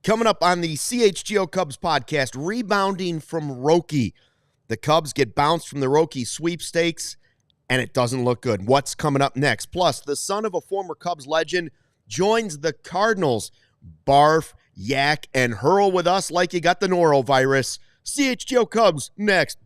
Coming up on the CHGO Cubs podcast, rebounding from Roki. The Cubs get bounced from the Roki sweepstakes, and it doesn't look good. What's coming up next? Plus, the son of a former Cubs legend joins the Cardinals. Barf, yak, and hurl with us like you got the norovirus. CHGO Cubs next.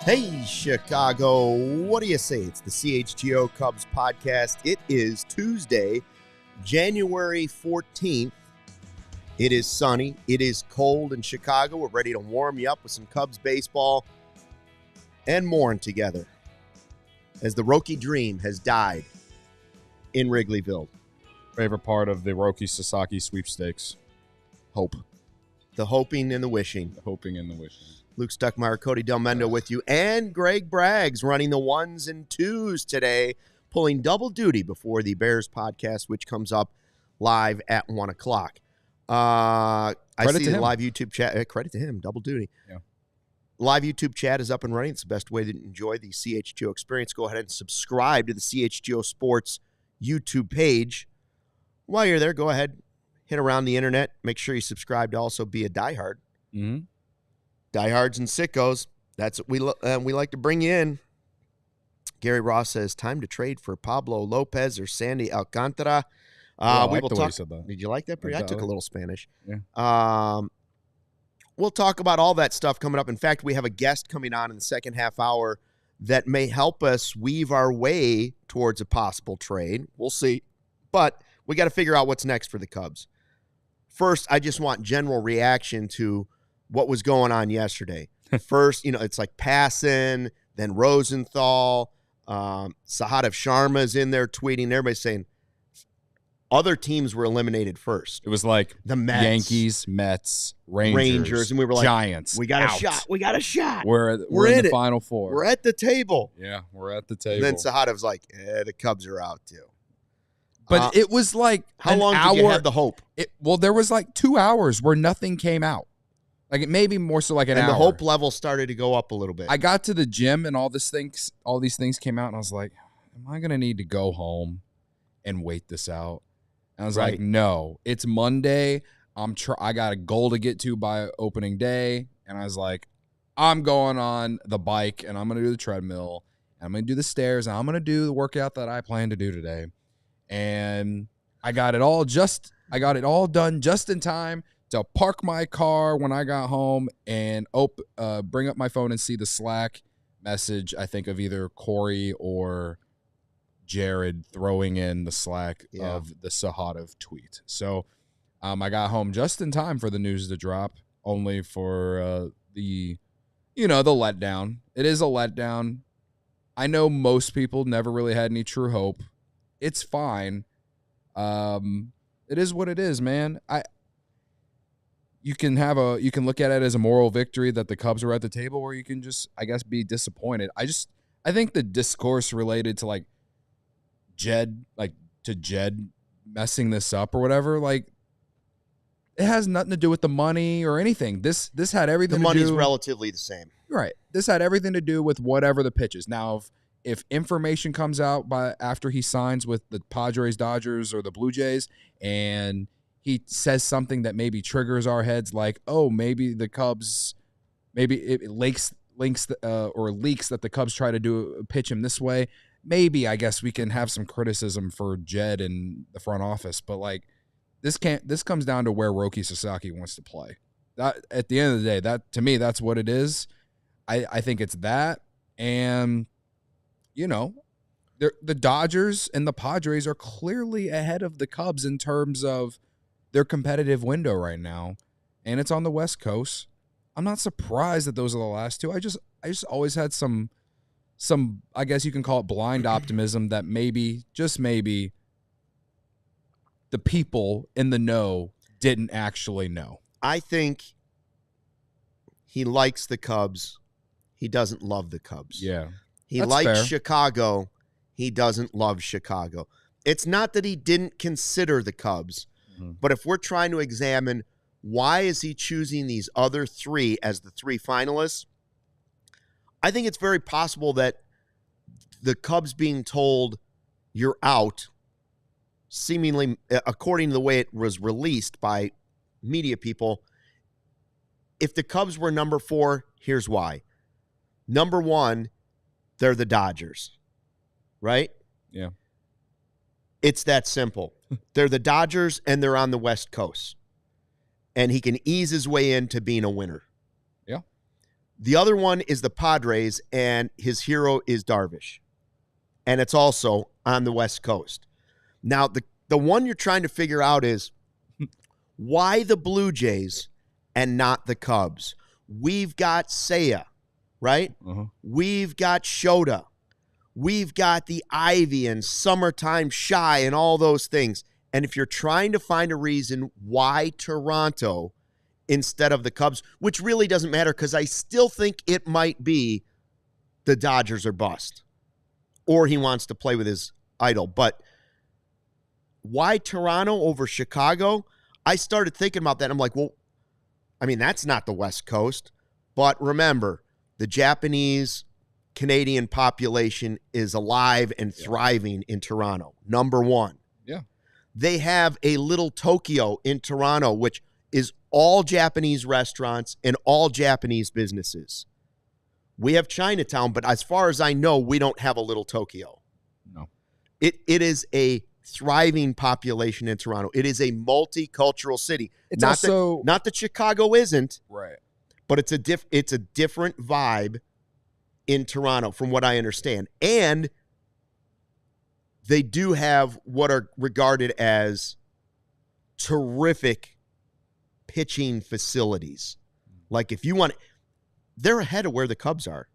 Hey, Chicago. What do you say? It's the CHGO Cubs podcast. It is Tuesday, January 14th. It is sunny. It is cold in Chicago. We're ready to warm you up with some Cubs baseball and mourn together as the Roki dream has died in Wrigleyville. Favorite part of the Roki Sasaki sweepstakes. Hope. The hoping and the wishing. The hoping and the wishing. Luke Stuckmeyer, Cody Delmendo with you, and Greg Braggs running the ones and twos today, pulling double duty before the Bears podcast, which comes up live at 1 o'clock. I see the live YouTube chat. Credit to him, double duty. Yeah. Live YouTube chat is up and running. It's the best way to enjoy the CHGO experience. Go ahead and subscribe to the CHGO Sports YouTube page. While you're there, go ahead, hit around the internet. Make sure you subscribe to also be a diehard. Mm-hmm. Diehards and sickos. That's what we like to bring you in. Gary Ross says, time to trade for Pablo Lopez or Sandy Alcantara. We will talk. Did you like that? I took a little Spanish. Yeah. We'll talk about all that stuff coming up. In fact, we have a guest coming on in the second half hour that may help us weave our way towards a possible trade. We'll see. But we got to figure out what's next for the Cubs. First, I just want general reaction to what was going on yesterday. First, it's like Passan, then Rosenthal, Sahadev Sharma's in there tweeting. Everybody's saying other teams were eliminated first. It was like the Mets, Yankees, Mets, Rangers, and we were like, Giants. We got out. a shot. We got a shot. We're in the Final Four. We're at the table. Yeah, we're at the table. And then Sahadev's like, the Cubs are out too. But it was like how long did you have the hope? There was like 2 hours where nothing came out. Like it may be more so like an hour. And the hope level started to go up a little bit. I got to the gym and all these things came out, and I was like, am I going to need to go home and wait this out? And I was like, no, it's Monday. I got a goal to get to by opening day. And I was like, I'm going on the bike and I'm going to do the treadmill. And I'm going to do the stairs. And I'm going to do the workout that I plan to do today. And I got it all done just in time to park my car when I got home and bring up my phone and see the Slack message, I think, of either Corey or Jared throwing in the Slack of the Sahadev tweet. So I got home just in time for the news to drop, only for the letdown. It is a letdown. I know most people never really had any true hope. It's fine. It is what it is, man. You can look at it as a moral victory that the Cubs are at the table, or you can just, I guess, be disappointed. I think the discourse related to Jed messing this up or whatever, it has nothing to do with the money or anything. This had everything to do. The money's relatively the same. Right. This had everything to do with whatever the pitch is. Now, if information comes out after he signs with the Padres, Dodgers, or the Blue Jays, and he says something that maybe triggers our heads, like, oh, maybe the Cubs, maybe it leaks that the Cubs try to pitch him this way. Maybe, I guess, we can have some criticism for Jed and the front office, but this comes down to where Roki Sasaki wants to play. That, at the end of the day, that to me, that's what it is. I think it's that, and the Dodgers and the Padres are clearly ahead of the Cubs in terms of their competitive window right now, and it's on the West Coast. I'm not surprised that those are the last two. I just always had some I guess you can call it blind optimism that maybe, just maybe, the people in the know didn't actually know. I think he likes the Cubs. He doesn't love the Cubs. Yeah. He That's likes fair. Chicago. He doesn't love Chicago. It's not that he didn't consider the Cubs, but if we're trying to examine why is he choosing these other three as the three finalists, I think it's very possible that the Cubs being told you're out, seemingly according to the way it was released by media people, if the Cubs were number 4, here's why. Number 1, they're the Dodgers, right? Yeah. It's that simple. They're the Dodgers, and they're on the West Coast. And he can ease his way into being a winner. Yeah. The other one is the Padres, and his hero is Darvish. And it's also on the West Coast. Now, the one you're trying to figure out is why the Blue Jays and not the Cubs? We've got Seiya, right? We've got Shota. We've got the Ivy and Summertime Shy and all those things. And if you're trying to find a reason why Toronto instead of the Cubs, which really doesn't matter because I still think it might be the Dodgers are bust or he wants to play with his idol. But why Toronto over Chicago? I started thinking about that. I'm like, well, I mean, that's not the West Coast. But remember, the Japanese Canadian population is alive and thriving in Toronto. Number 1. Yeah. They have a little Tokyo in Toronto, which is all Japanese restaurants and all Japanese businesses. We have Chinatown, but as far as I know, we don't have a little Tokyo. No. It is a thriving population in Toronto. It is a multicultural city. It's not also not that Chicago isn't, right, but it's a different vibe in Toronto, from what I understand. And they do have what are regarded as terrific pitching facilities. Like if you want, they're ahead of where the Cubs are.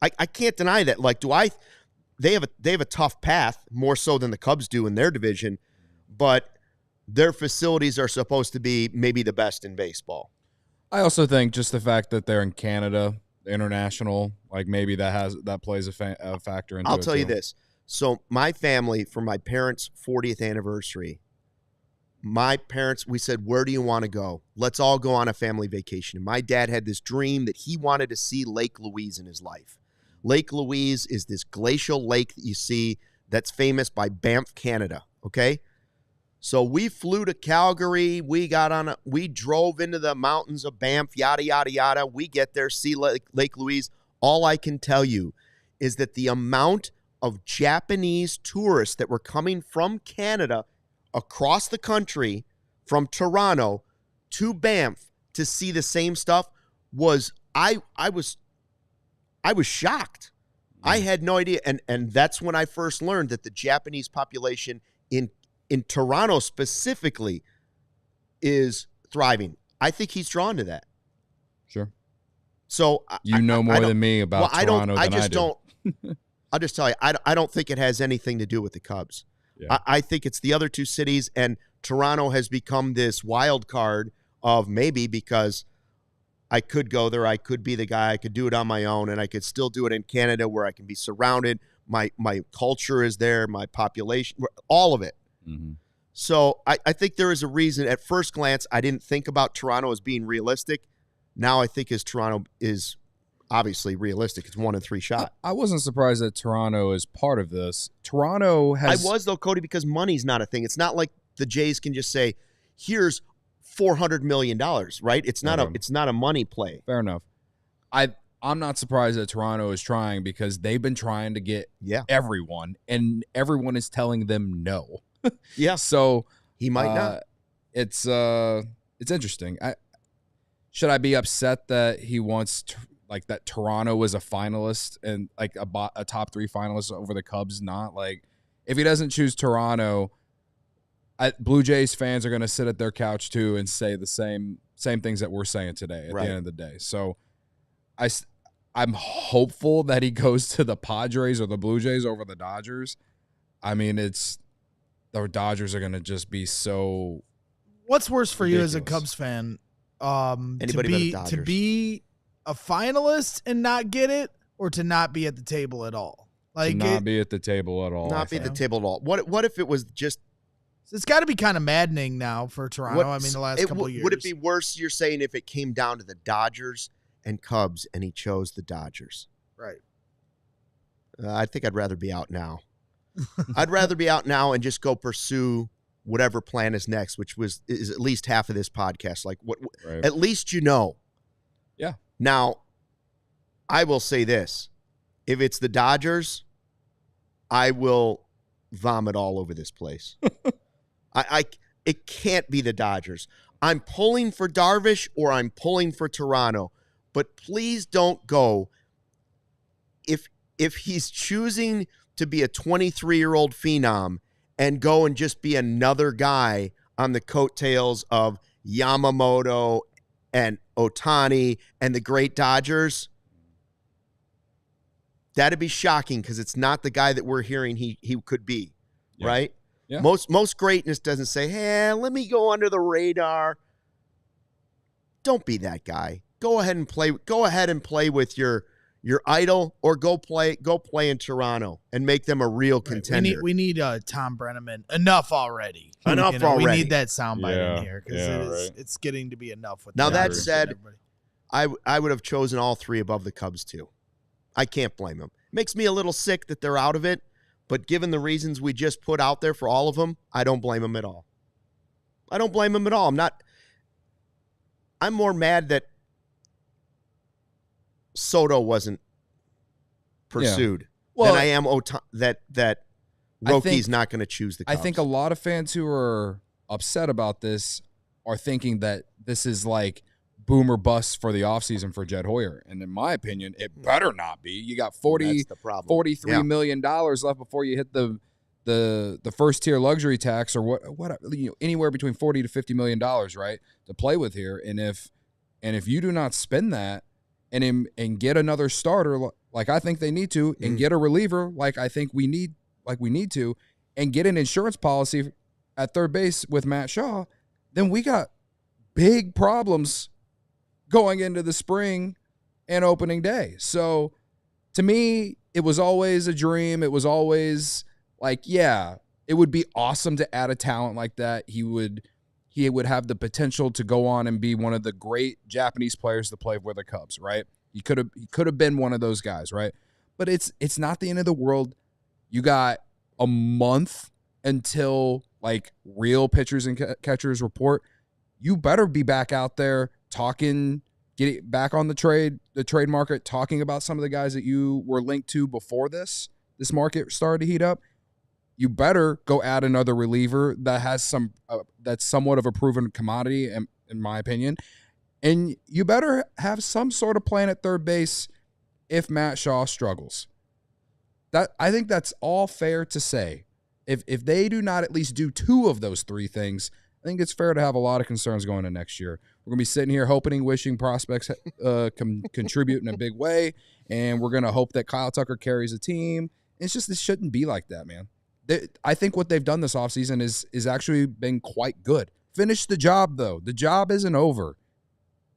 I can't deny that. Like, they have a tough path, more so than the Cubs do in their division, but their facilities are supposed to be maybe the best in baseball. I also think just the fact that they're in Canada, international, like maybe that plays a factor into it. I'll tell you too. this. So my family, for my parents' 40th anniversary, my parents, we said, where do you want to go? Let's all go on a family vacation. And my dad had this dream that he wanted to see Lake Louise in his life. Lake Louise is this glacial lake that you see that's famous by Banff, Canada, okay? So we flew to Calgary. We drove into the mountains of Banff, yada, yada, yada. We get there, see Lake Louise. All I can tell you is that the amount of Japanese tourists that were coming from Canada across the country, from Toronto to Banff to see the same stuff was, I was shocked. I had no idea. And that's when I first learned that the Japanese population in Toronto specifically is thriving. I think he's drawn to that. Sure. So you know more than me about Toronto than I do. I'll just tell you, I don't think it has anything to do with the Cubs. Yeah. I think it's the other two cities, and Toronto has become this wild card of maybe because I could go there, I could be the guy, I could do it on my own, and I could still do it in Canada where I can be surrounded. My culture is there, my population, all of it. Mm-hmm. So I think there is a reason. At first glance, I didn't think about Toronto as being realistic. Now I think Toronto is obviously realistic. It's 1 in 3 shot. I wasn't surprised that Toronto is part of this. Toronto has... I was, though, Cody, because money's not a thing. It's not like the Jays can just say, here's $400 million, right? It's not a money play. Fair enough. I'm not surprised that Toronto is trying because they've been trying to get everyone, and everyone is telling them no. Yeah. So he might not. It's interesting. Should I be upset that he wants that Toronto is a finalist and like a top 3 finalist over the Cubs? Not like if he doesn't choose Toronto, Blue Jays fans are going to sit at their couch too and say the same same things that we're saying today at Right. the end of the day. So I'm hopeful that he goes to the Padres or the Blue Jays over the Dodgers. I mean, the Dodgers are going to just be so. What's worse for ridiculous. you as a Cubs fan? Anybody but the To Dodgers. be a finalist and not get it, or to not be at the table at all? To not be at the table at all. Not be at the table at all. What if it was just? It's got to be kind of maddening now for Toronto. I mean, the last couple of years. Would it be worse? You're saying if it came down to the Dodgers and Cubs, and he chose the Dodgers, right? I think I'd rather be out now. I'd rather be out now and just go pursue whatever plan is next, which is at least half of this podcast. Like what? Right. At least you know. Yeah. Now, I will say this: if it's the Dodgers, I will vomit all over this place. It can't be the Dodgers. I'm pulling for Darvish or I'm pulling for Toronto, but please don't go. If he's choosing to be a 23-year-old phenom and go and just be another guy on the coattails of Yamamoto and Ohtani and the great Dodgers, that'd be shocking because it's not the guy that we're hearing he could be, right? Yeah. Most greatness doesn't say, hey, let me go under the radar. Don't be that guy. Go ahead and play with your idol, or go play in Toronto and make them a real contender. We need Tom Brenneman. Enough already. Enough We already. need that soundbite in here because right. it's getting to be enough. With Now the that Dodgers said, and everybody. I would have chosen all three above the Cubs too. I can't blame them. Makes me a little sick that they're out of it, but given the reasons we just put out there for all of them, I don't blame them at all. I don't blame them at all. I'm more mad that Soto wasn't pursued than I am that Roki's not going to choose the Cubs. I think a lot of fans who are upset about this are thinking that this is like boom or bust for the offseason for Jed Hoyer. And in my opinion, it better not be. You got $43 million left before you hit the first tier luxury tax, or what anywhere between $40 to $50 million, right, to play with here. And if you do not spend that and get another starter like I think they need to, and get a reliever like I think we need to, and get an insurance policy at third base with Matt Shaw, then we got big problems going into the spring and opening day. So to me, it was always a dream. It was always like, yeah, it would be awesome to add a talent like that. He would have the potential to go on and be one of the great Japanese players to play for the Cubs, right? He could have been one of those guys, right? But it's not the end of the world. You got a month until like real pitchers and catchers report. You better be back out there talking, get it back on the trade market, talking about some of the guys that you were linked to before this market started to heat up. You better go add another reliever that has that's somewhat of a proven commodity, in my opinion. And you better have some sort of plan at third base if Matt Shaw struggles. I think that's all fair to say. If they do not at least do two of those three things, I think it's fair to have a lot of concerns going into next year. We're going to be sitting here hoping, wishing prospects contribute in a big way, and we're going to hope that Kyle Tucker carries a team. It's just, this shouldn't be like that, man. I think what they've done this offseason is actually been quite good. Finish the job, though. The job isn't over.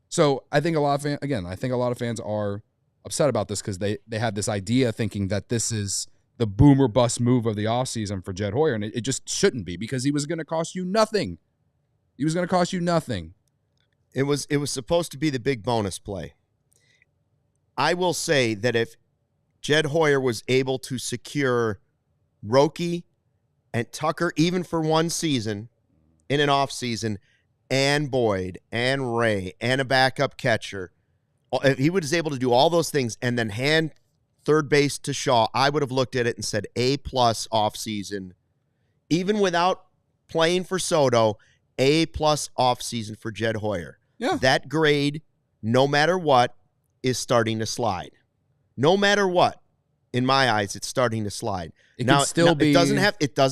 So I think a lot of fans are upset about this because they had this idea thinking that this is the boom or bust move of the offseason for Jed Hoyer, and it just shouldn't be, because he was going to cost you nothing. He was going to cost you nothing. It was supposed to be the big bonus play. I will say that if Jed Hoyer was able to secure Roki and Tucker even for one season in an offseason, and Boyd and Ray and a backup catcher, if he was able to do all those things and then hand third base to Shaw, I would have looked at it and said A+ offseason, even without playing for Soto, A+ offseason for Jed Hoyer. Yeah. That grade, no matter what, is starting to slide. No matter what, in my eyes, it's starting to slide. It doesn't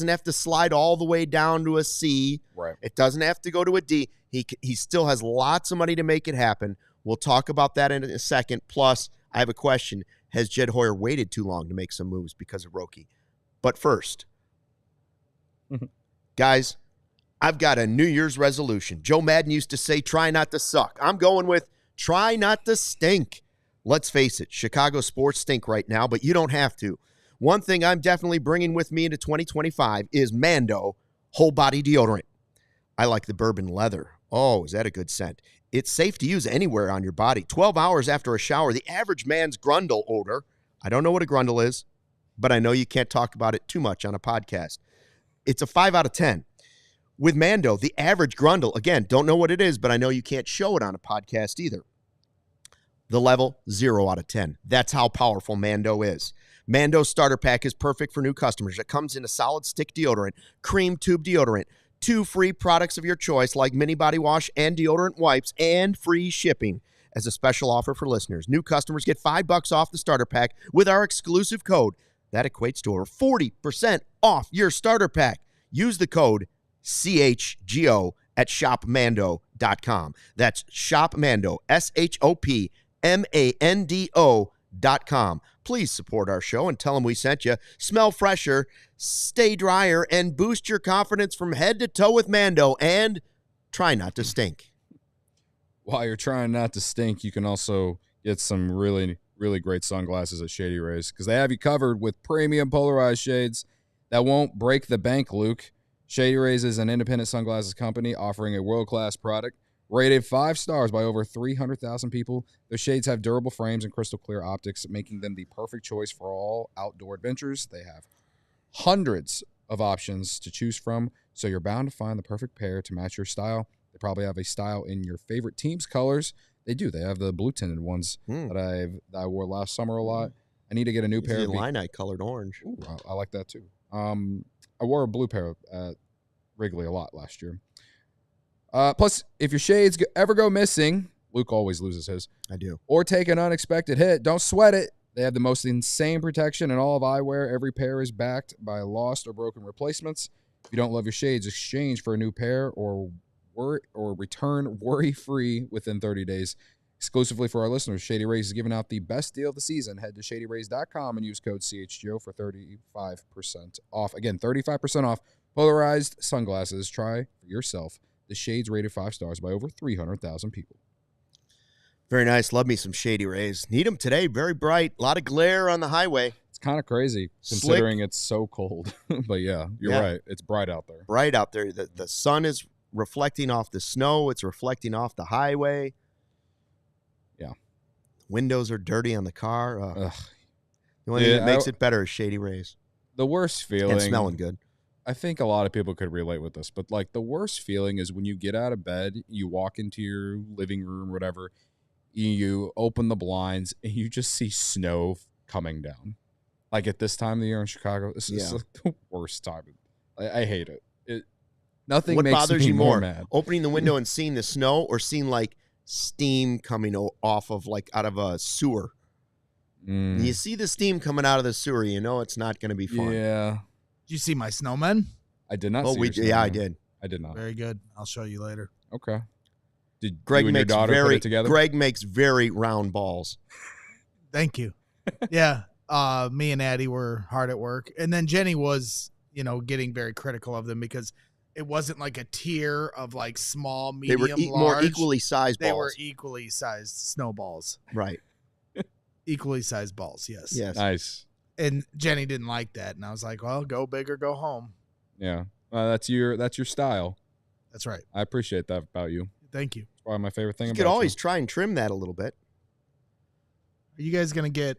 have to slide all the way down to a C. Right. It doesn't have to go to a D. He still has lots of money to make it happen. We'll talk about that in a second. Plus, I have a question. Has Jed Hoyer waited too long to make some moves because of Roki? But first, guys, I've got a New Year's resolution. Joe Madden used to say, try not to suck. I'm going with try not to stink. Let's face it, Chicago sports stink right now, but you don't have to. One thing I'm definitely bringing with me into 2025 is Mando whole body deodorant. I like the bourbon leather. Oh, is that a good scent? It's safe to use anywhere on your body. 12 hours after a shower, the average man's grundle odor. I don't know what a grundle is, but I know you can't talk about it too much on a podcast. It's a 5 out of 10. With Mando, the average grundle, again, don't know what it is, but I know you can't show it on a podcast either. The level, 0 out of 10. That's how powerful Mando is. Mando's starter pack is perfect for new customers. It comes in a solid stick deodorant, cream tube deodorant, 2 free products of your choice like mini body wash and deodorant wipes, and free shipping. As a special offer for listeners, new customers get $5 off the starter pack with our exclusive code. That equates to over 40% off your starter pack. Use the code CHGO at shopmando.com. That's shopmando, SHOPMANDO.com. Please support our show and tell them we sent you. Smell fresher, stay drier, and boost your confidence from head to toe with Mando, and try not to stink. While you're trying not to stink, you can also get some really, really great sunglasses at Shady Rays because they have you covered with premium polarized shades that won't break the bank, Luke. Shady Rays is an independent sunglasses company offering a world-class product rated 5 stars by over 300,000 people. Their shades have durable frames and crystal clear optics, making them the perfect choice for all outdoor adventures. They have hundreds of options to choose from, so you're bound to find the perfect pair to match your style. They probably have a style in your favorite team's colors. They do. They have the blue tinted ones that I wore last summer a lot. I need to get a new pair of Illini colored orange. Ooh, I like that too. I wore a blue pair at Wrigley a lot last year. Plus, if your shades ever go missing, Luke always loses his. I do. Or take an unexpected hit, don't sweat it. They have the most insane protection in all of eyewear. Every pair is backed by lost or broken replacements. If you don't love your shades, exchange for a new pair or return worry-free within 30 days. Exclusively for our listeners, Shady Rays is giving out the best deal of the season. Head to shadyrays.com and use code CHGO for 35% off. Again, 35% off polarized sunglasses. Try for yourself. The shades rated 5 stars by over 300,000 people. Very nice. Love me some Shady Rays. Need them today. Very bright. A lot of glare on the highway. It's kind of crazy considering it's so cold. But yeah, you're right. It's bright out there. Bright out there. The sun is reflecting off the snow. It's reflecting off the highway. Yeah. Windows are dirty on the car. The only thing that makes it better is Shady Rays. The worst feeling. And smelling good. I think a lot of people could relate with this, but like the worst feeling is when you get out of bed, you walk into your living room or whatever, you open the blinds and you just see snow coming down. Like at this time of the year in Chicago, this is like the worst time. I hate it. Nothing what makes bothers me you more more, mad. opening the window and seeing the snow, or seeing like steam coming off of like out of a sewer? When you see the steam coming out of the sewer, you know it's not going to be fun. Yeah. Did you see my snowmen? I did not see your yeah, I snowman. did. I did not. Very good. I'll show you later. Okay. Did Greg you and your makes daughter put it together? Greg makes very round balls. Thank you. Yeah. Me and Addie were hard at work. And then Jenny was, getting very critical of them because it wasn't like a tier of like small, medium, they were more large. equally sized balls. They were equally sized snowballs. Right. Equally sized balls, yes. Yes. Nice. And Jenny didn't like that. And I was like, well, go big or go home. Yeah. That's your style. That's right. I appreciate that about you. Thank you. It's probably my favorite thing You about could always try and trim that a little bit. Are you guys going to get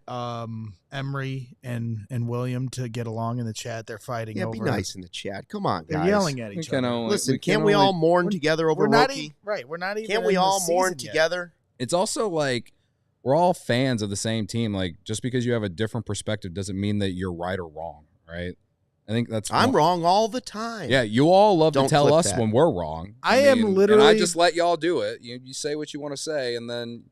Emery and William to get along in the chat? They're fighting over. Yeah, be nice in the chat. Come on, guys. They're yelling at each other. Listen, can't we all mourn together over Roki? Right. We're not even. Can't we all mourn together? It's also like we're all fans of the same team. Like just because you have a different perspective doesn't mean that you're right or wrong, right? I think that's. I'm wrong all the time. Yeah, you all love Don't to tell clip us that. when we're wrong. I am literally. And I just let y'all do it. You say what you want to say, and then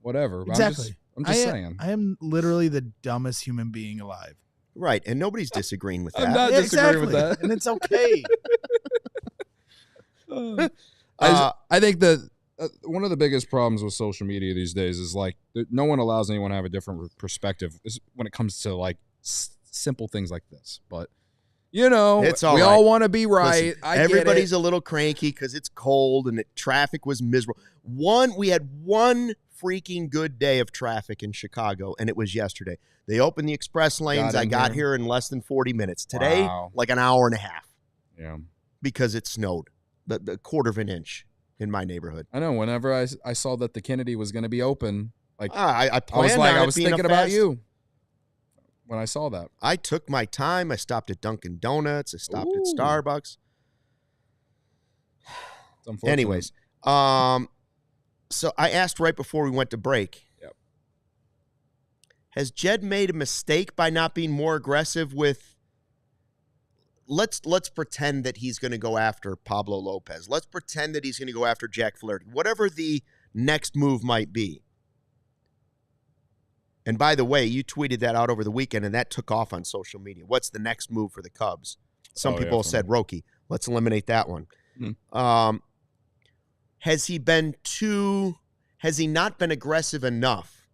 whatever. Exactly. I'm just saying. I am literally the dumbest human being alive. Right, and nobody's disagreeing with that. I'm not disagreeing with that. And it's okay. I think that one of the biggest problems with social media these days is like no one allows anyone to have a different perspective when it comes to like simple things like this. But you know, we all want to be right. Listen, everybody's a little cranky because it's cold and traffic was miserable. We had one freaking good day of traffic in Chicago, and it was yesterday. They opened the express lanes. I got here in less than 40 minutes. Today, like an hour and a half. Yeah. Because it snowed, the quarter of an inch in my neighborhood. I know. Whenever I saw that the Kennedy was going to be open, like I was thinking about you when I saw that. I took my time. I stopped at Dunkin' Donuts. I stopped at Starbucks. Anyways, so I asked right before we went to break. Yep. Has Jed made a mistake by not being more aggressive with? Let's pretend that he's going to go after Pablo Lopez. Let's pretend that he's going to go after Jack Flaherty. Whatever the next move might be. And by the way, you tweeted that out over the weekend, and that took off on social media. What's the next move for the Cubs? Some people said Roki. Let's eliminate that one. Has he not been aggressive enough?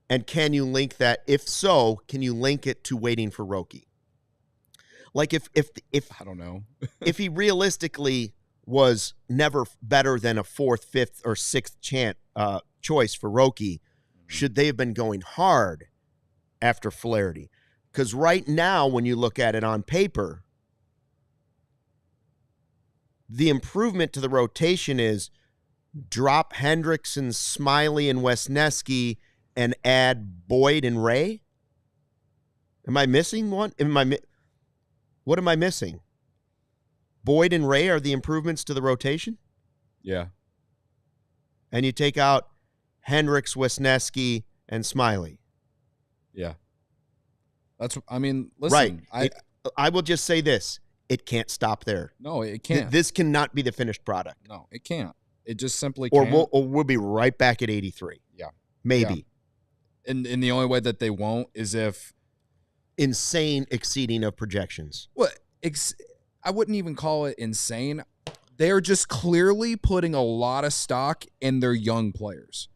And can you link that? If so, can you link it to waiting for Roki? Like if I don't know. if he realistically was never better than a fourth, fifth, or sixth choice for Roki, should they have been going hard after Flaherty? Because right now, when you look at it on paper, the improvement to the rotation is drop Hendrickson, Smiley, and Wesneski and add Boyd and Ray? Am I missing one? What am I missing? Boyd and Ray are the improvements to the rotation? Yeah. And you take out Hendricks, Wesneski, and Smiley. Yeah. Listen. Right. I will just say this. It can't stop there. No, it can't. This cannot be the finished product. No, it can't. It just simply can't. Or we'll be right back at 83. Yeah. Maybe. Yeah. And the only way that they won't is if insane exceeding of projections. Well, I wouldn't even call it insane. They're just clearly putting a lot of stock in their young players,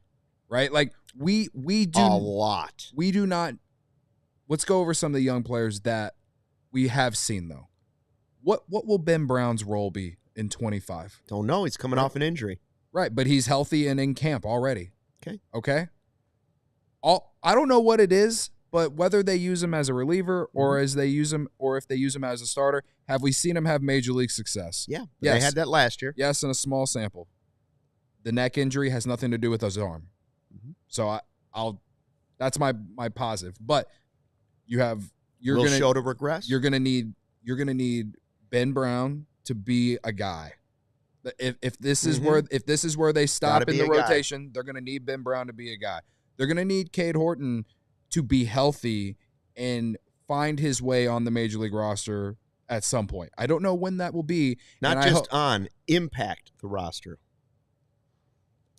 right? Like we do a lot. We do not. Let's go over some of the young players that we have seen though. What will Ben Brown's role be in 25? Don't know. He's coming off an injury. Right, but he's healthy and in camp already. Okay. I don't know what it is. But whether they use him as a reliever or if they use him as a starter, have we seen him have major league success? Yeah, yes. They had that last year. Yes, in a small sample. The neck injury has nothing to do with his arm. So that's my positive. But you're Will gonna show to regress. You're gonna need Ben Brown to be a guy. If this is where they stop in the rotation, they're gonna need Ben Brown to be a guy. They're gonna need Cade Horton to be healthy and find his way on the major league roster at some point. I don't know when that will be. Not just impact the roster.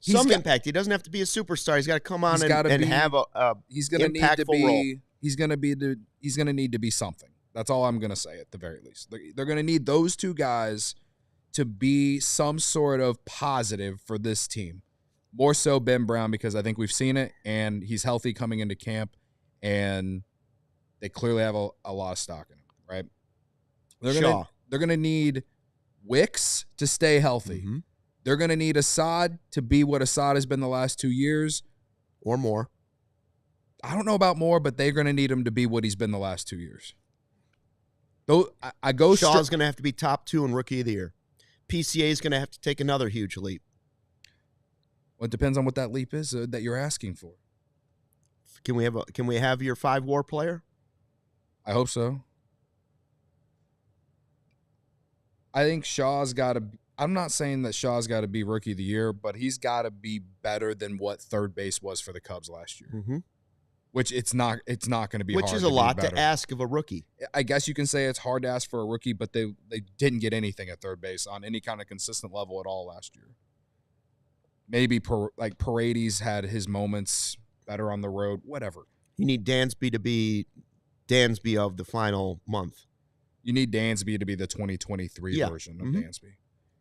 Impact. He doesn't have to be a superstar. He's got to come on and have a he's going to need to be role. He's going to need to be something. That's all I'm going to say at the very least. They're going to need those two guys to be some sort of positive for this team. More so Ben Brown, because I think we've seen it and he's healthy coming into camp. And they clearly have a lot of stock in him, right? They're gonna need Wicks to stay healthy. They're gonna need Assad to be what Assad has been the last 2 years, or more. I don't know about more, but they're gonna need him to be what he's been the last 2 years. Though Shaw's gonna have to be top 2 in Rookie of the Year. PCA is gonna have to take another huge leap. Well, it depends on what that leap is that you're asking for. Can we have your 5-WAR player? I hope so. I think Shaw's got to. I'm not saying that Shaw's got to be Rookie of the Year, but he's got to be better than what third base was for the Cubs last year. Which it's not going to be. Which hard is a lot to ask of a rookie. I guess you can say it's hard to ask for a rookie, but they didn't get anything at third base on any kind of consistent level at all last year. Maybe Paredes had his moments. Better on the road, whatever. You need Dansby to be Dansby of the final month. You need Dansby to be the 2023 version of Dansby.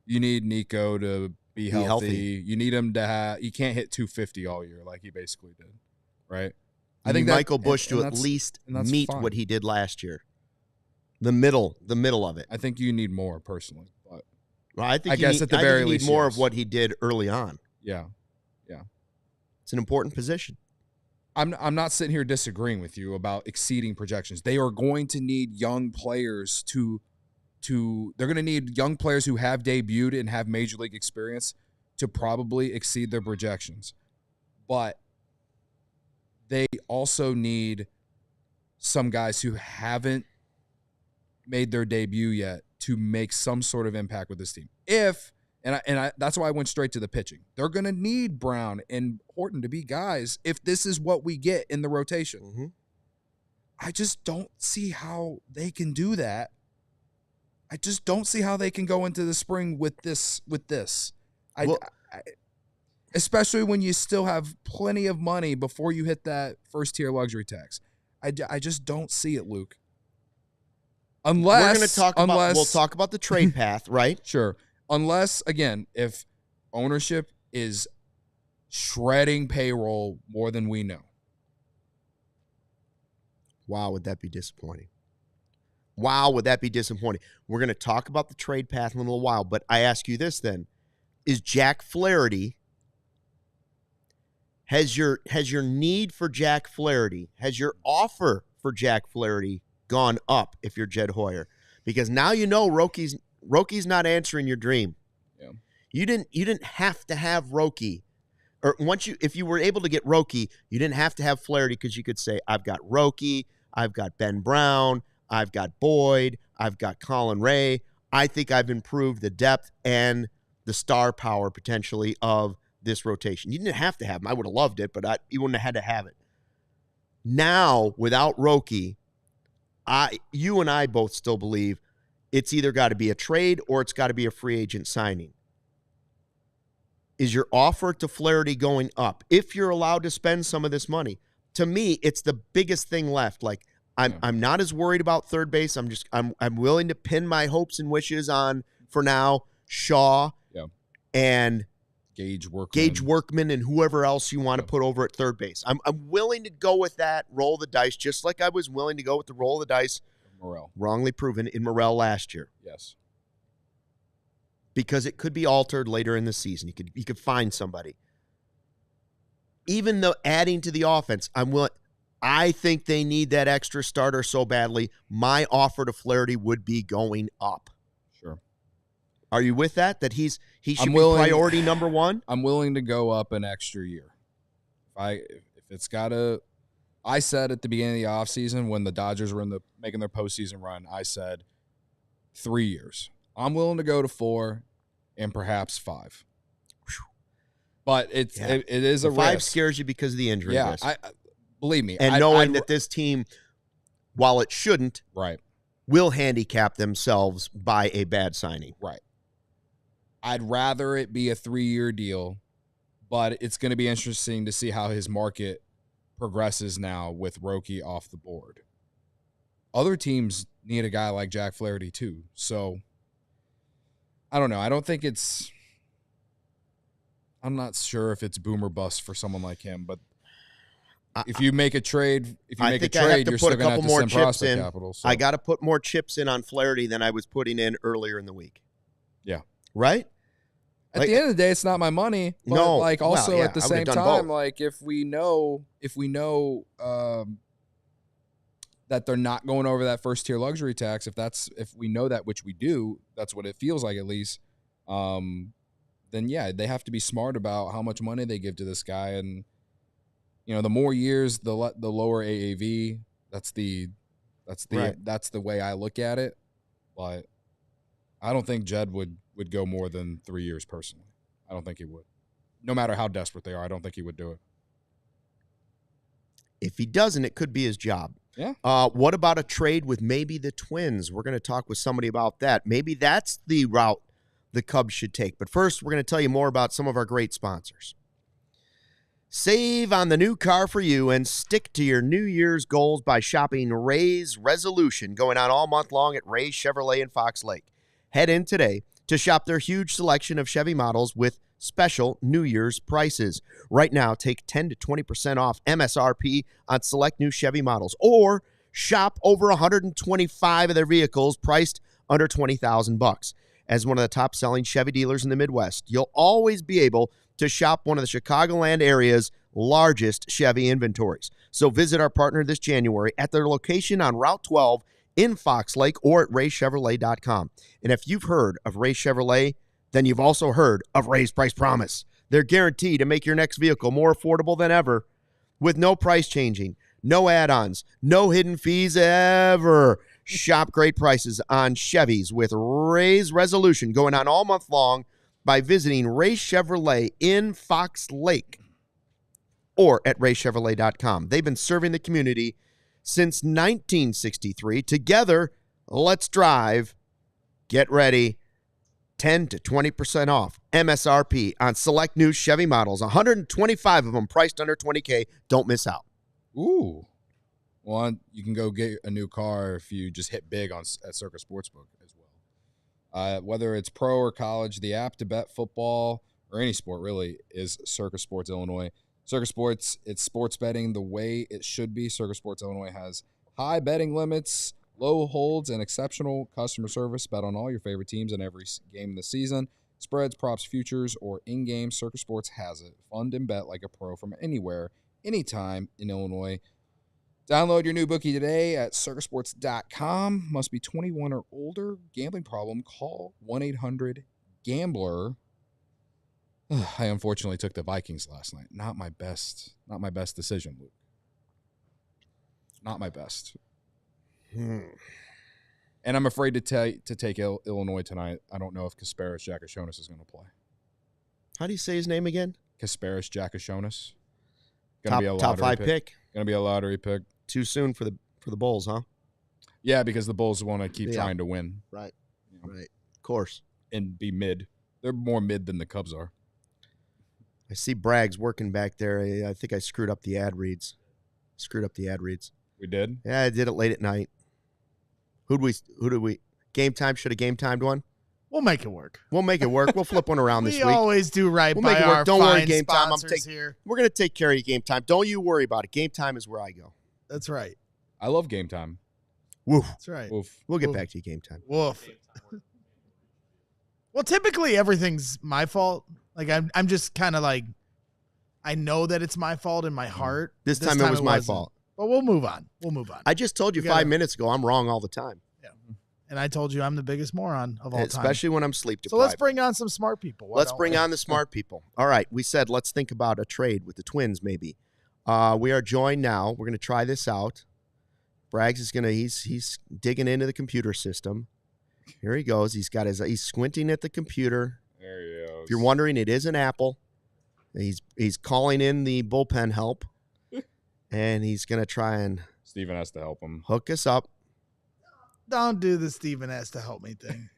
You need Nico to be healthy. healthy. You need him to have. He can't hit 250 all year like he basically did, right? I think Michael Busch to at least meet fine. what he did last year. The middle of it. I think you need more personally, but well, I at the very least, more yes. of what he did early on. Yeah. It's an important position. I'm not sitting here disagreeing with you about exceeding projections. They are going to need young players they're going to need young players who have debuted and have major league experience to probably exceed their projections. But they also need some guys who haven't made their debut yet to make some sort of impact with this team. That's why I went straight to the pitching. They're going to need Brown and Horton to be guys if this is what we get in the rotation. Mm-hmm. I just don't see how they can do that. I just don't see how they can go into the spring with this. Especially when you still have plenty of money before you hit that first-tier luxury tax. I just don't see it, Luke. We'll talk about the trade path, right? Sure. Unless, again, if ownership is shredding payroll more than we know. Wow, would that be disappointing? We're going to talk about the trade path in a little while, but I ask you this then. Is Jack Flaherty, has your need for Jack Flaherty, has your offer for Jack Flaherty gone up if you're Jed Hoyer? Because now you know Roki's not answering your dream. Yeah. You didn't have to have Roki. Or if you were able to get Roki, you didn't have to have Flaherty because you could say, I've got Roki, I've got Ben Brown, I've got Boyd, I've got Colin Ray. I think I've improved the depth and the star power potentially of this rotation. You didn't have to have him. I would have loved it, but you wouldn't have had to have it. Now, without Roki, you and I both still believe it's either got to be a trade or it's got to be a free agent signing. Is your offer to Flaherty going up? If you're allowed to spend some of this money, to me, it's the biggest thing left. Like I'm not as worried about third base. I'm willing to pin my hopes and wishes on for now Shaw and Gage Workman and whoever else you want to put over at third base. I'm willing to go with that, roll the dice, just like I was willing to go with the roll of the dice. Morel. Wrongly proven in Morel last year. Yes. Because it could be altered later in the season. You could find somebody. Even though adding to the offense, I think they need that extra starter so badly. My offer to Flaherty would be going up. Sure. Are you with that? That he should be priority number one? I'm willing to go up an extra year. If it's got to. I said at the beginning of the offseason when the Dodgers were making their postseason run, I said 3 years. I'm willing to go to 4 and perhaps 5. But it is a risk. 5 scares you because of the injury risk. Believe me. And knowing that this team, while it shouldn't, will handicap themselves by a bad signing. Right. I'd rather it be a 3-year deal, but it's going to be interesting to see how his market progresses now with Roki off the board. Other teams need a guy like Jack Flaherty too. So I don't know. I'm not sure if it's boom or bust for someone like him, but if you make a trade, you're still going to have to send prospect capital. So. I got to put more chips in on Flaherty than I was putting in earlier in the week. Yeah. Right? At the end of the day, it's not my money. But at the same time, both. If we know that they're not going over that first tier luxury tax, if we know that, which we do, that's what it feels like at least. Then they have to be smart about how much money they give to this guy, and the more years, the lower AAV. That's the way I look at it. But I don't think Jed would go more than 3 years personally. I don't think he would. No matter how desperate they are, I don't think he would do it. If he doesn't, it could be his job. Yeah. What about a trade with maybe the Twins? We're going to talk with somebody about that. Maybe that's the route the Cubs should take. But first, we're going to tell you more about some of our great sponsors. Save on the new car for you and stick to your New Year's goals by shopping Ray's Resolution, going on all month long at Ray's Chevrolet in Fox Lake. Head in today to shop their huge selection of Chevy models with special New Year's prices. Right now, take 10 to 20% off MSRP on select new Chevy models, or shop over 125 of their vehicles priced under $20,000. As one of the top-selling Chevy dealers in the Midwest, you'll always be able to shop one of the Chicagoland area's largest Chevy inventories. So visit our partner this January at their location on Route 12 in Fox Lake or at raychevrolet.com. And if you've heard of Ray Chevrolet, then you've also heard of Ray's Price Promise. They're guaranteed to make your next vehicle more affordable than ever with no price changing, no add-ons, no hidden fees ever. Shop great prices on Chevys with Ray's Resolution going on all month long by visiting Ray Chevrolet in Fox Lake or at raychevrolet.com. They've been serving the community since 1963. Together, let's drive. Get ready. 10 to 20% off MSRP on select new Chevy models. 125 of them priced under $20K. Don't miss out. Ooh. Well, you can go get a new car if you just hit big at Circa Sportsbook as well. Whether it's pro or college, the app to bet football or any sport really is Circa Sports Illinois. Circa Sports, it's sports betting the way it should be. Circa Sports Illinois has high betting limits, low holds, and exceptional customer service. Bet on all your favorite teams in every game this season. Spreads, props, futures, or in-game, Circa Sports has it. Fund and bet like a pro from anywhere, anytime in Illinois. Download your new bookie today at circasports.com. Must be 21 or older. Gambling problem? Call 1-800-GAMBLER. I unfortunately took the Vikings last night. Not my best decision, Luke. Not my best. And I'm afraid to take Illinois tonight. I don't know if Kasparis Jakashonis is going to play. How do you say his name again? Kasparis Jakashonis. Top 5 pick. Going to be a lottery pick. Too soon for the Bulls, huh? Yeah, because the Bulls want to keep trying to win. Right. Right. Of course. And be mid. They're more mid than the Cubs are. I see Bragg's working back there. I think I screwed up the ad reads. We did? Yeah, I did it late at night. Who did we? Game time? Should have game timed one? We'll make it work. We'll flip one around this week. We always do right we'll by make it our work. Don't worry, game time. Here. We're going to take care of you game time. Don't you worry about it. Game time is where I go. That's right. I love game time. Woof. That's right. Woof. We'll get back to you game time. Woof. Well, typically everything's my fault. Like I'm just kind of like, I know that it's my fault in my heart. This time it was my fault. But we'll move on. I just told you 5 minutes ago I'm wrong all the time. Yeah. And I told you I'm the biggest moron of all time. Especially when I'm sleep deprived. So let's bring on some smart people. Let's bring on the smart people. All right. We said let's think about a trade with the Twins maybe. We are joined now. We're going to try this out. Braggs is going to, he's digging into the computer system. Here he goes. He's squinting at the computer. There he goes. If you're wondering, it is an Apple. He's calling in the bullpen help. And he's going to try and Steven has to help him. Hook us up. Don't do the Steven has to help me thing.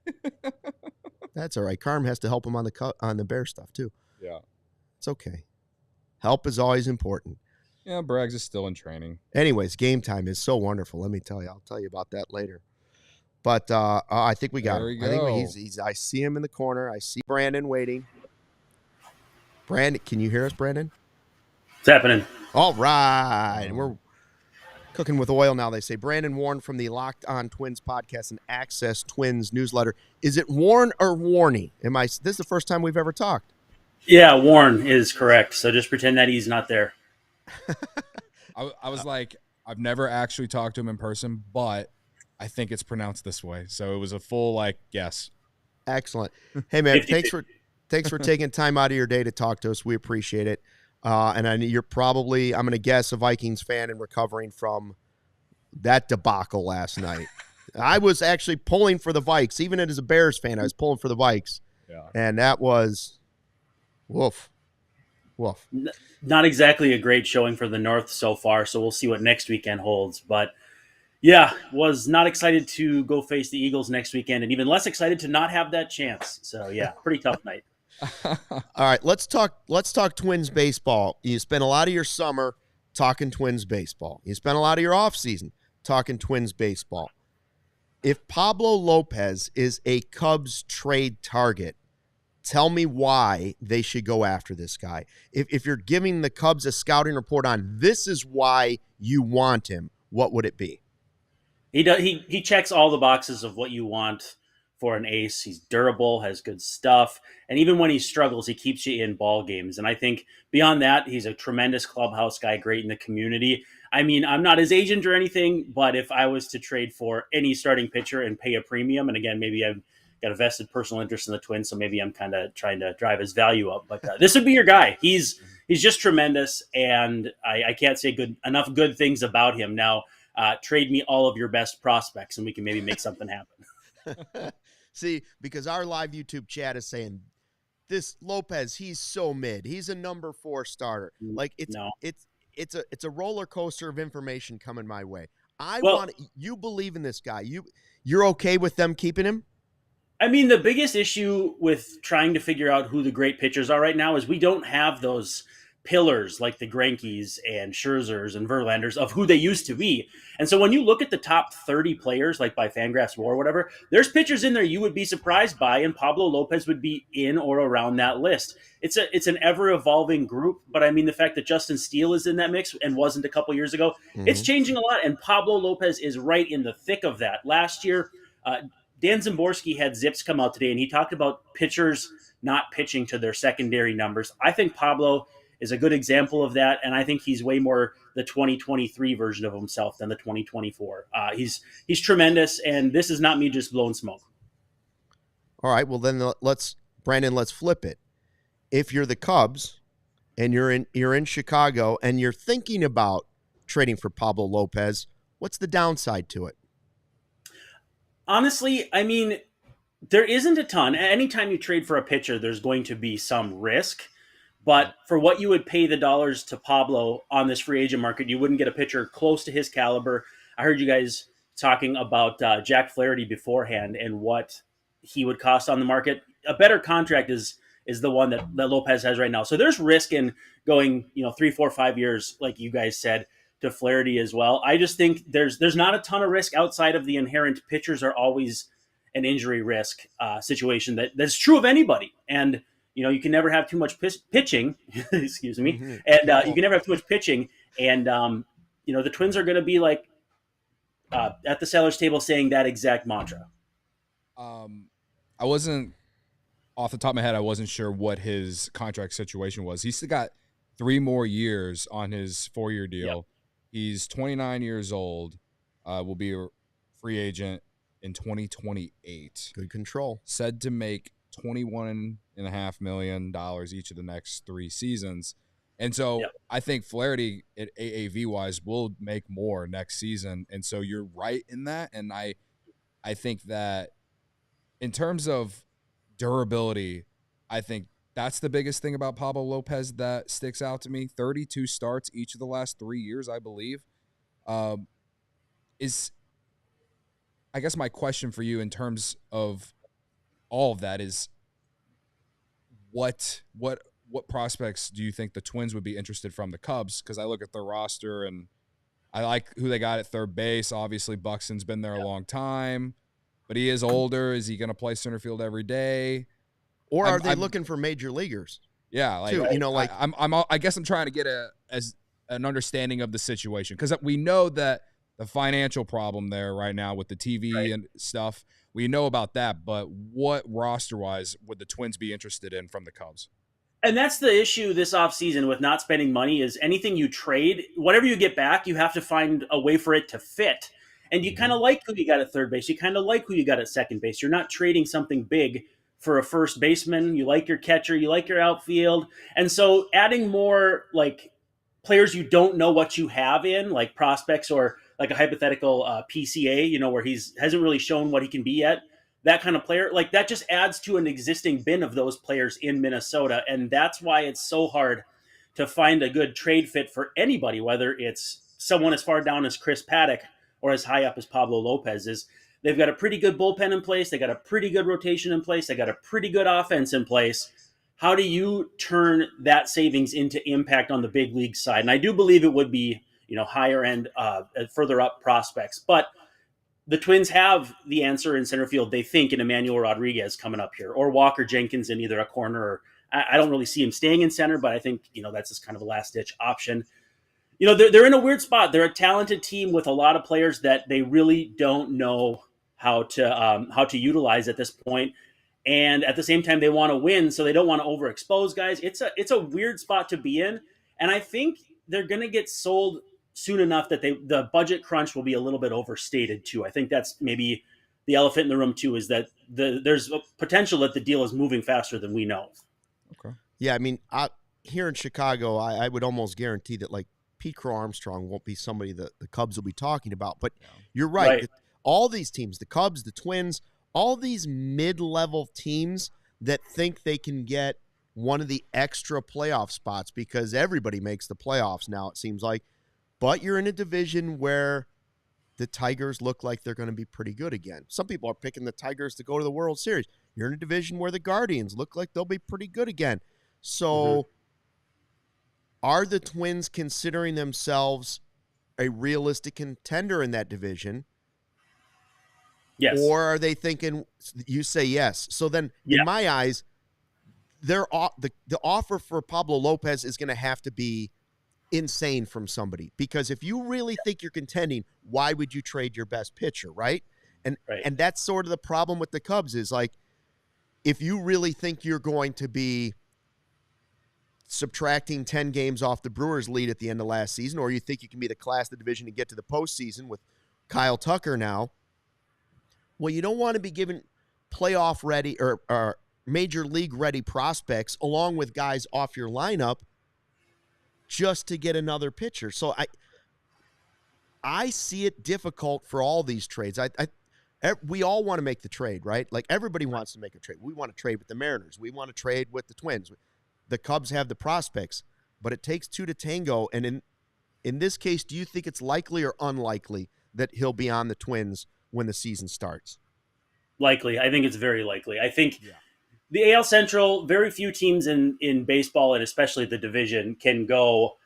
That's all right. Carm has to help him on the Bear stuff too. Yeah. It's okay. Help is always important. Yeah, Braggs is still in training. Anyways, game time is so wonderful. Let me tell you. I'll tell you about that later. But I think we got him. There we go. I see him in the corner. I see Brandon waiting. Brandon, can you hear us, Brandon? What's happening? All right. We're cooking with oil now, they say. Brandon Warne from the Locked On Twins podcast and Access Twins newsletter. Is it Warne or Warne? This is the first time we've ever talked. Yeah, Warne is correct. So just pretend that he's not there. I was like, I've never actually talked to him in person, but I think it's pronounced this way. So it was a full guess. Excellent. Hey man, thanks for taking time out of your day to talk to us. We appreciate it. And you're probably, I'm going to guess, a Vikings fan and recovering from that debacle last night. I was actually pulling for the Vikes. Even as a Bears fan, I was pulling for the Vikes. Yeah. And that was woof. Not exactly a great showing for the North so far, so we'll see what next weekend holds. But, yeah, was not excited to go face the Eagles next weekend and even less excited to not have that chance. So, yeah, pretty tough night. All right, let's talk Twins baseball. You spent a lot of your summer talking Twins baseball. You spent a lot of your off season talking Twins baseball. If Pablo Lopez is a Cubs trade target, tell me why they should go after this guy. If you're giving the Cubs a scouting report on this is why you want him, what would it be? He checks all the boxes of what you want for an ace. He's durable, has good stuff, and even when he struggles, he keeps you in ball games. And I think beyond that, he's a tremendous clubhouse guy, great in the community. I mean, I'm not his agent or anything, but if I was to trade for any starting pitcher and pay a premium, and again, maybe I've got a vested personal interest in the Twins, so maybe I'm kind of trying to drive his value up. But this would be your guy. He's just tremendous, and I can't say enough good things about him. Now, trade me all of your best prospects, and we can maybe make something happen. See, because our live YouTube chat is saying this Lopez, he's so mid. He's a number 4 starter. Like it's a roller coaster of information coming my way. You believe in this guy. You're okay with them keeping him? I mean, the biggest issue with trying to figure out who the great pitchers are right now is we don't have those pillars like the Greinke's and Scherzers and Verlanders of who they used to be. And so when you look at the top 30 players, like by Fangraphs WAR or whatever, there's pitchers in there you would be surprised by, and Pablo Lopez would be in or around that list. It's an ever-evolving group, but I mean, the fact that Justin Steele is in that mix and wasn't a couple years ago, it's changing a lot, and Pablo Lopez is right in the thick of that. Last year, Dan Szymborski had Zips come out today, and he talked about pitchers not pitching to their secondary numbers. I think Pablo is a good example of that, and I think he's way more the 2023 version of himself than the 2024. He's tremendous, and this is not me just blowing smoke. All right, well then let's flip it. If you're the Cubs and you're in Chicago and you're thinking about trading for Pablo Lopez, what's the downside to it? Honestly, I mean, there isn't a ton. Anytime you trade for a pitcher, there's going to be some risk. But for what you would pay the dollars to Pablo on this free agent market, you wouldn't get a pitcher close to his caliber. I heard you guys talking about Jack Flaherty beforehand and what he would cost on the market. A better contract is the one that Lopez has right now. So there's risk in going, 3, 4, 5 years, like you guys said, to Flaherty as well. I just think there's not a ton of risk outside of the inherent pitchers are always an injury risk situation that's true of anybody. And you can never have too much pitching, excuse me, and you can never have too much pitching. And, the Twins are going to be like at the seller's table saying that exact mantra. I wasn't, off the top of my head, I wasn't sure what his contract situation was. He's still got 3 more years on his 4-year deal. Yep. He's 29 years old, will be a free agent in 2028. Good control. Said to make $21.5 million each of the next 3 seasons. And so I think Flaherty at AAV wise will make more next season. And so you're right in that. And I think that in terms of durability, I think that's the biggest thing about Pablo Lopez that sticks out to me. 32 starts each of the last 3 years, I believe. Is I guess my question for you in terms of all of that is what prospects do you think the Twins would be interested from the Cubs? Because I look at their roster and I like who they got at third base. Obviously, Buxton's been there a long time, but he is older. Is he going to play center field every day? Or are they looking for major leaguers? Yeah, I guess I'm trying to get an understanding of the situation because we know that the financial problem there right now with the TV and stuff. We know about that, but what roster-wise would the Twins be interested in from the Cubs? And that's the issue this offseason with not spending money is anything you trade, whatever you get back, you have to find a way for it to fit. And you kind of like who you got at third base. You kind of like who you got at second base. You're not trading something big for a first baseman. You like your catcher. You like your outfield. And so adding more like players you don't know what you have in, like prospects or like a hypothetical PCA, where hasn't really shown what he can be yet. That kind of player, like that just adds to an existing bin of those players in Minnesota. And that's why it's so hard to find a good trade fit for anybody, whether it's someone as far down as Chris Paddock or as high up as Pablo Lopez is. They've got a pretty good bullpen in place. They got a pretty good rotation in place. They got a pretty good offense in place. How do you turn that savings into impact on the big league side? And I do believe it would be, higher end, further up prospects. But the Twins have the answer in center field, they think, in Emmanuel Rodriguez coming up here, or Walker Jenkins in either a corner, or I don't really see him staying in center, but I think, that's just kind of a last-ditch option. They're in a weird spot. They're a talented team with a lot of players that they really don't know how to utilize at this point. And at the same time, they want to win, so they don't want to overexpose guys. It's a weird spot to be in, and I think they're going to get sold soon enough that the budget crunch will be a little bit overstated too. I think that's maybe the elephant in the room too, is that there's a potential that the deal is moving faster than we know. Okay. Yeah, I mean, here in Chicago, I would almost guarantee that like Pete Crow-Armstrong won't be somebody that the Cubs will be talking about. But you're right. All these teams, the Cubs, the Twins, all these mid-level teams that think they can get one of the extra playoff spots because everybody makes the playoffs now, it seems like. But you're in a division where the Tigers look like they're going to be pretty good again. Some people are picking the Tigers to go to the World Series. You're in a division where the Guardians look like they'll be pretty good again. So are the Twins considering themselves a realistic contender in that division? Yes. Or are they thinking, you say yes. So then, in my eyes, the offer for Pablo Lopez is going to have to be insane from somebody, because if you really think you're contending, why would you trade your best pitcher, right? And that's sort of the problem with the Cubs is like, if you really think you're going to be subtracting 10 games off the Brewers lead at the end of last season, or you think you can be the class of the division and get to the postseason with Kyle Tucker now, well, you don't want to be giving playoff ready or major league ready prospects along with guys off your lineup just to get another pitcher. So I see it difficult for all these trades. We all want to make the trade, right? Like everybody wants to make a trade. We want to trade with the Mariners. We want to trade with the Twins. The Cubs have the prospects, but it takes two to tango. And in this case, do you think it's likely or unlikely that he'll be on the Twins when the season starts? Likely. I think it's very likely. I think the AL Central, very few teams in baseball, and especially the division, can go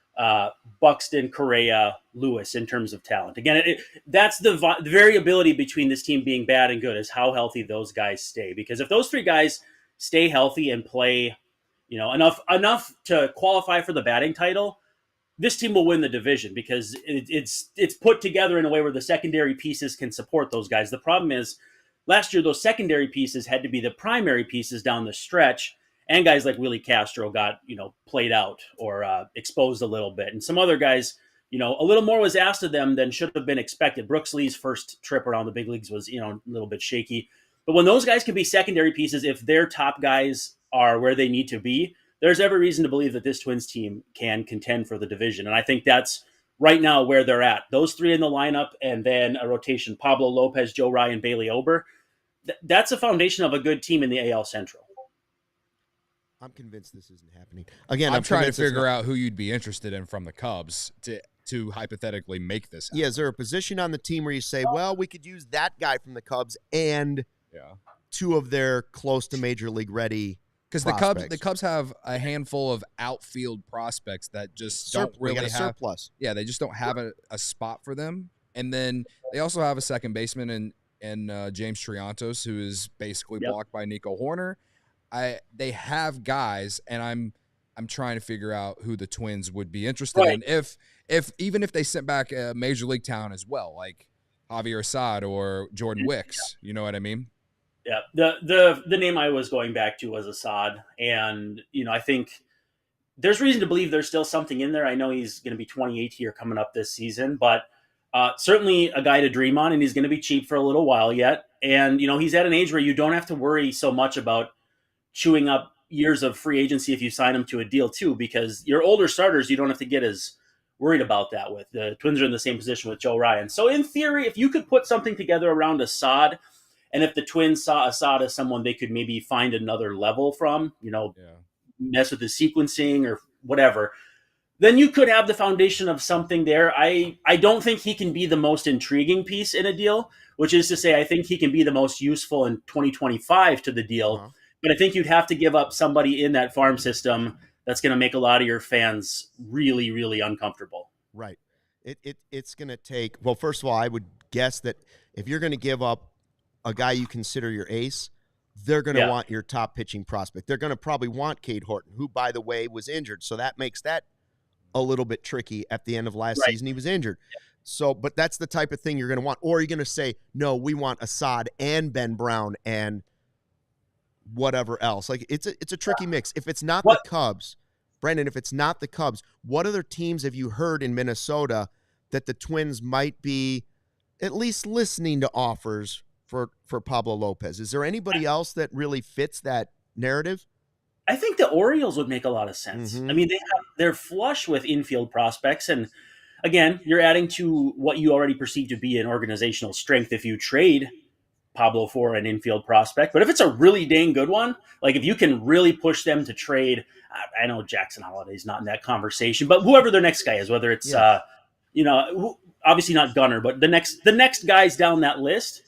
Buxton, Correa, Lewis in terms of talent. Again, that's the variability between this team being bad and good is how healthy those guys stay. Because if those three guys stay healthy and play, enough to qualify for the batting title, this team will win the division because it's put together in a way where the secondary pieces can support those guys. The problem is, last year, those secondary pieces had to be the primary pieces down the stretch, and guys like Willie Castro got, played out or exposed a little bit. And some other guys, a little more was asked of them than should have been expected. Brooks Lee's first trip around the big leagues was, a little bit shaky. But when those guys can be secondary pieces, if their top guys are where they need to be, there's every reason to believe that this Twins team can contend for the division. And I think that's right now where they're at. Those three in the lineup, and then a rotation, Pablo Lopez, Joe Ryan, Bailey Ober. That's a foundation of a good team in the AL Central. I'm convinced this isn't happening. Again, I'm trying to figure out who you'd be interested in from the Cubs to hypothetically make this happen. Yeah, is there a position on the team where you say, well, we could use that guy from the Cubs and two of their close to major league ready? Because the Cubs have a handful of outfield prospects that just don't really have surplus. Yeah, they just don't have a spot for them. And then they also have a second baseman and James Triantos, who is basically blocked by Nico Horner. They have guys, and I'm trying to figure out who the Twins would be interested in. If even if they sent back a major league talent as well, like Javier Assad or Jordan Wicks, you know what I mean? Yeah, the name I was going back to was Assad, and I think there's reason to believe there's still something in there. I know he's going to be 28 here coming up this season, but certainly a guy to dream on, and he's going to be cheap for a little while yet. And he's at an age where you don't have to worry so much about chewing up years of free agency if you sign him to a deal too, because your older starters you don't have to get as worried about that with. The Twins are in the same position with Joe Ryan. So in theory, if you could put something together around Assad, and if the Twins saw Assad as someone they could maybe find another level from, mess with the sequencing or whatever, then you could have the foundation of something there. I don't think he can be the most intriguing piece in a deal, which is to say I think he can be the most useful in 2025 to the deal. But I think you'd have to give up somebody in that farm system that's going to make a lot of your fans really, really uncomfortable. Right. It's going to take, well, first of all, I would guess that if you're going to give up a guy you consider your ace, they're going to want your top pitching prospect. They're going to probably want Cade Horton, who, by the way, was injured. So that makes that a little bit tricky. At the end of last season, he was injured. So, but that's the type of thing you're going to want. Or you're going to say, no, we want Assad and Ben Brown and whatever else. Like, it's a tricky mix. If it's not the Cubs, Brandon, if it's not the Cubs, what other teams have you heard in Minnesota that the Twins might be at least listening to offers for Pablo Lopez? Is there anybody else that really fits that narrative? I think the Orioles would make a lot of sense. Mm-hmm. I mean, they're flush with infield prospects. And again, you're adding to what you already perceive to be an organizational strength if you trade Pablo for an infield prospect. But if it's a really dang good one, like if you can really push them to trade, I know Jackson Holliday's not in that conversation, but whoever their next guy is, whether it's, obviously not Gunnar, but the next guys down that list,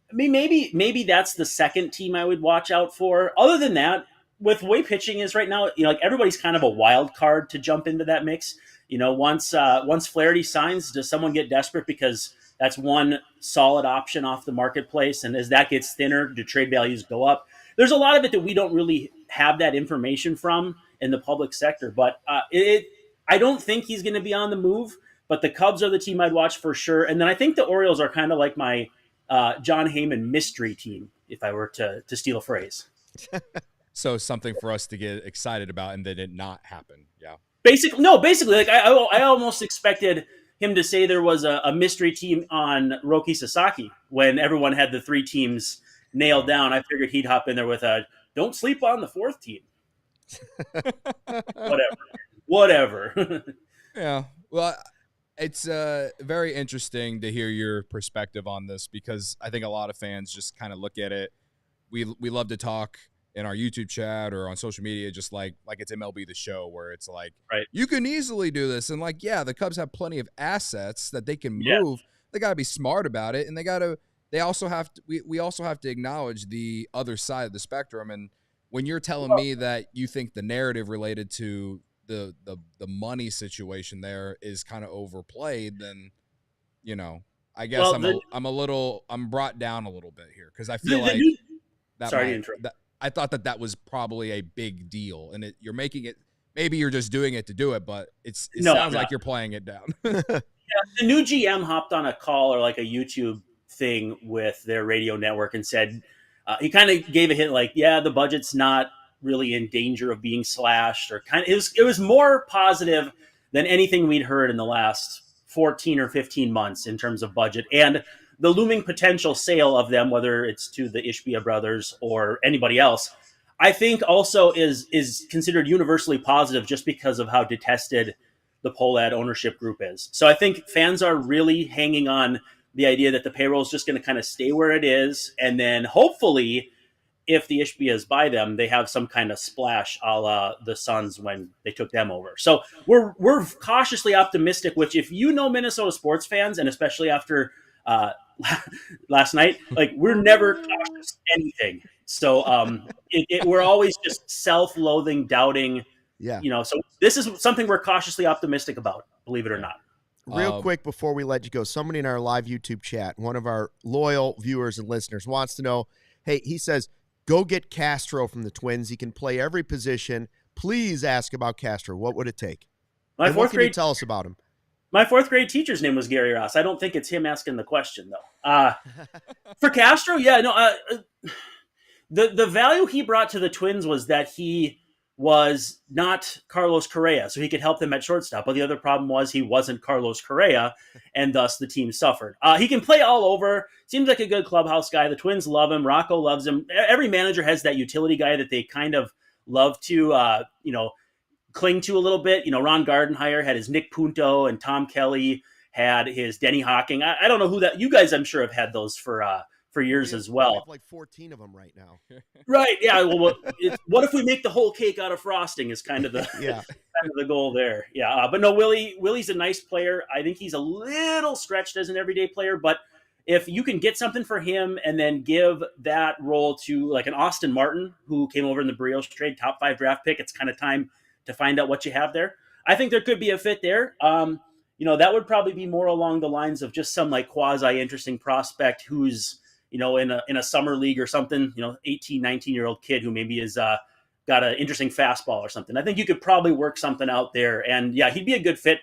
I mean, maybe that's the second team I would watch out for. Other than that, with the way pitching is right now, like everybody's kind of a wild card to jump into that mix. Once Flaherty signs, does someone get desperate because that's one solid option off the marketplace? And as that gets thinner, do trade values go up? There's a lot of it that we don't really have that information from in the public sector. But I don't think he's going to be on the move. But the Cubs are the team I'd watch for sure. And then I think the Orioles are kind of like my John Heyman mystery team, if I were to steal a phrase. So something for us to get excited about and then it not happen. Yeah. Basically, like I almost expected him to say there was a mystery team on Roki Sasaki when everyone had the three teams nailed down. I figured he'd hop in there with a don't sleep on the fourth team. Whatever. Yeah. Well, it's very interesting to hear your perspective on this because I think a lot of fans just kind of look at it. We love to talk in our YouTube chat or on social media, just like it's MLB The Show, where it's like, you can easily do this. And like, yeah, the Cubs have plenty of assets that they can move. Yeah. They got to be smart about it. And we also have to acknowledge the other side of the spectrum. And when you're telling me that you think the narrative related to the money situation there is kind of overplayed, then, I guess I'm brought down a little bit here. Cause I feel I thought that was probably a big deal, and you're making it. Maybe you're just doing it to do it, but it sounds like you're playing it down. The new GM hopped on a call or like a YouTube thing with their radio network and said he kind of gave a hint like, yeah, the budget's not really in danger of being slashed, or kind of it was more positive than anything we'd heard in the last 14 or 15 months in terms of budget and the looming potential sale of them, whether it's to the Ishbia brothers or anybody else, I think also is considered universally positive just because of how detested the Pohlad ownership group is. So I think fans are really hanging on the idea that the payroll is just going to kind of stay where it is. And then hopefully, if the Ishbias buy them, they have some kind of splash a la the Suns when they took them over. So we're cautiously optimistic, which if you know Minnesota sports fans, and especially after last night, like we're never cautious anything. So we're always just self-loathing, doubting. Yeah. So this is something we're cautiously optimistic about, believe it or not. Real quick before we let you go, somebody in our live YouTube chat, one of our loyal viewers and listeners, wants to know, hey, he says, go get Castro from the Twins. He can play every position. Please ask about Castro. What would it take? What can you tell us about him? My fourth grade teacher's name was Gary Ross. I don't think it's him asking the question, though. For Castro, the value he brought to the Twins was that he was not Carlos Correa, so he could help them at shortstop. But the other problem was he wasn't Carlos Correa, and thus the team suffered. He can play all over. Seems like a good clubhouse guy. The Twins love him. Rocco loves him. Every manager has that utility guy that they kind of love to, cling to a little bit. Ron Gardenhire had his Nick Punto, and Tom Kelly had his Denny Hawking. I don't know who that. You guys, I'm sure, have had those for years as well. We have like 14 of them right now. Right? Yeah. Well, what if we make the whole cake out of frosting? Is kind of the kind of the goal there. Yeah. But no, Willie's a nice player. I think he's a little stretched as an everyday player, but if you can get something for him and then give that role to like an Austin Martin who came over in the Brioche trade, top 5 draft pick, it's kind of time to find out what you have there. I think there could be a fit there. that would probably be more along the lines of just some like quasi interesting prospect who's, in a summer league or something, 18, 19-year-old kid who maybe is got an interesting fastball or something. I think you could probably work something out there. And yeah, he'd be a good fit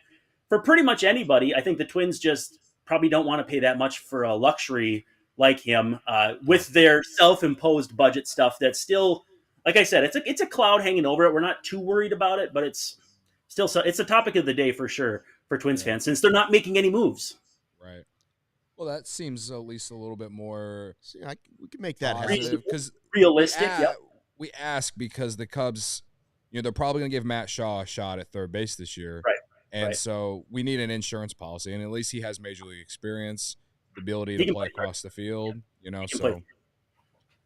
for pretty much anybody. I think the Twins just probably don't want to pay that much for a luxury like him with their self-imposed budget stuff. That's still, like I said, it's a cloud hanging over it. We're not too worried about it, but it's still it's a topic of the day for sure for Twins fans, since they're not making any moves. Right. Well, that seems at least a little bit more. We can make that happen because realistic. We ask because the Cubs, they're probably going to give Matt Shaw a shot at third base this year, right? And so we need an insurance policy, and at least he has major league experience, the ability to play across the field. So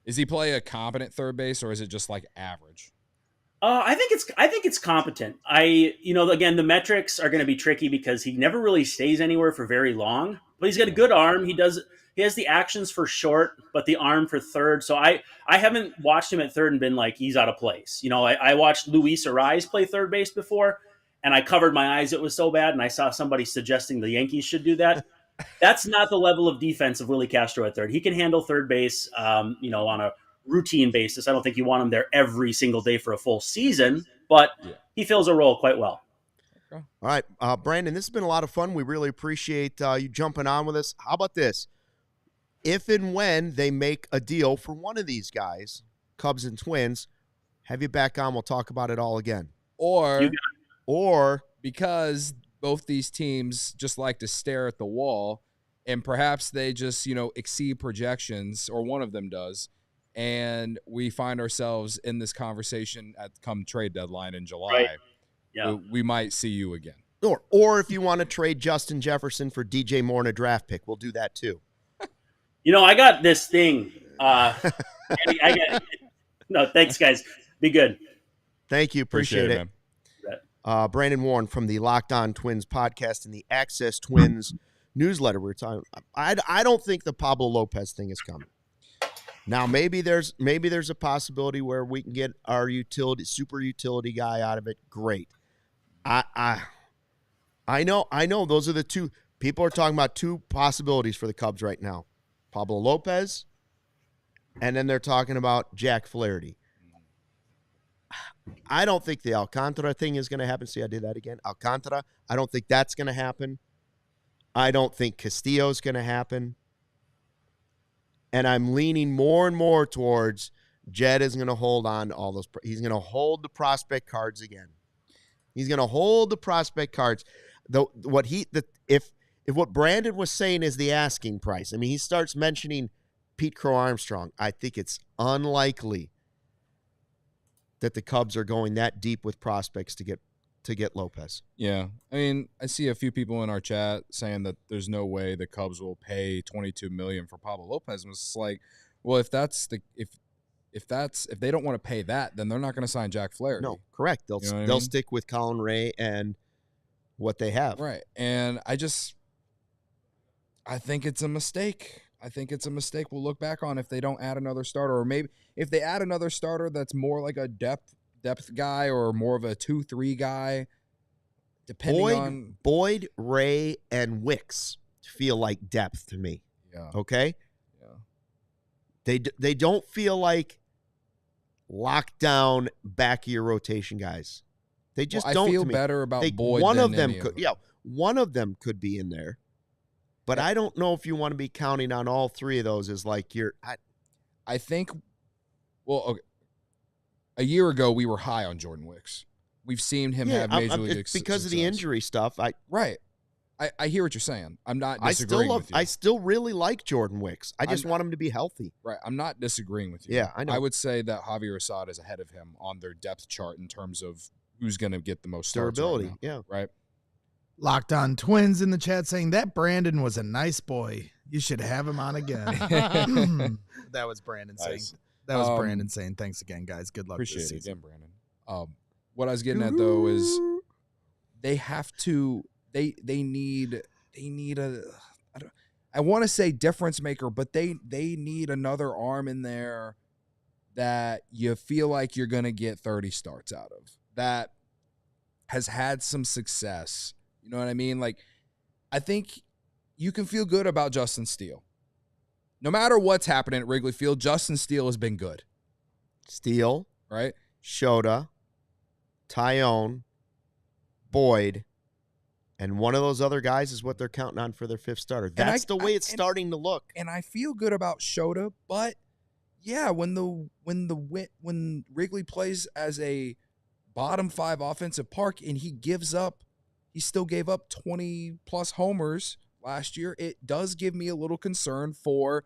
is he play a competent third base, or is it just like average? I think it's competent. Again, the metrics are going to be tricky because he never really stays anywhere for very long. But he's got a good arm. He has the actions for short, but the arm for third. So I haven't watched him at third and been like he's out of place. I watched Luis Ariz play third base before, and I covered my eyes. It was so bad, and I saw somebody suggesting the Yankees should do that. That's not the level of defense of Willie Castro at third. He can handle third base, on a routine basis. I don't think you want him there every single day for a full season, but he fills a role quite well. All right, Brandon, this has been a lot of fun. We really appreciate you jumping on with us. How about this? If and when they make a deal for one of these guys, Cubs and Twins, have you back on. We'll talk about it all again. Or because both these teams just like to stare at the wall, and perhaps they just, exceed projections, or one of them does, and we find ourselves in this conversation at come trade deadline in July. Right. Yeah. We might see you again. Or if you want to trade Justin Jefferson for DJ Moore in a draft pick, we'll do that too. I got this thing. No, thanks, guys. Be good. Thank you. Appreciate it. Man. Brandon Warne from the Locked On Twins podcast and the Access Twins newsletter. We're talking. I don't think the Pablo Lopez thing is coming. Now maybe there's a possibility where we can get our super utility guy out of it. Great. I know those are the two. People are talking about two possibilities for the Cubs right now. Pablo Lopez, and then they're talking about Jack Flaherty. I don't think the Alcantara thing is going to happen. See, I did that again. Alcantara, I don't think that's going to happen. I don't think Castillo's going to happen. And I'm leaning more and more towards Jed is going to hold on to all those. He's going to hold the prospect cards again. He's going to hold the prospect cards. If what Brandon was saying is the asking price, I mean, he starts mentioning Pete Crow-Armstrong, I think it's unlikely that the Cubs are going that deep with prospects to get Lopez. Yeah. I mean, I see a few people in our chat saying that there's no way the Cubs will pay $22 million for Pablo Lopez. And it's like, well, if they don't want to pay that, then they're not going to sign Jack Flaherty. No, correct. They'll stick with Colin Ray and what they have. Right. And I think it's a mistake. We'll look back on if they don't add another starter, or maybe if they add another starter that's more like a depth guy or more of a 2-3 guy, depending on Boyd, Ray, and Wicks feel like depth to me. Yeah. Okay. Yeah. They don't feel like lockdown back of your rotation guys. They just don't. I feel better about Boyd. One of them could. Yeah, one of them could be in there. But I don't know if you want to be counting on all three of those as like I think, well, okay. A year ago we were high on Jordan Wicks. We've seen him have major league success because of the injury stuff. Right. I hear what you're saying. I'm not disagreeing with you. I still really like Jordan Wicks. I just want him to be healthy. Right. I'm not disagreeing with you. Yeah, I know. I would say that Javier Assad is ahead of him on their depth chart in terms of who's going to get the most starts durability. Right now, yeah. Right. Locked On Twins in the chat saying that Brandon was a nice boy. You should have him on again. That was Brandon saying. That was Brandon saying, thanks again, guys. Good luck appreciate this it season. again, Brandon. What I was getting at though is they have to. They need a. I want to say difference maker, but they need another arm in there that you feel like you're gonna get 30 starts out of. That has had some success. You know what I mean? Like I think you can feel good about Justin Steele. No matter what's happening at Wrigley Field, Justin Steele has been good. Steele, right? Shota, Tyone, Boyd, and one of those other guys is what they're counting on for their fifth starter. That's the way it's starting to look. And I feel good about Shota, but yeah, when Wrigley plays as a bottom 5 offensive park and he still gave up 20 plus homers last year, it does give me a little concern for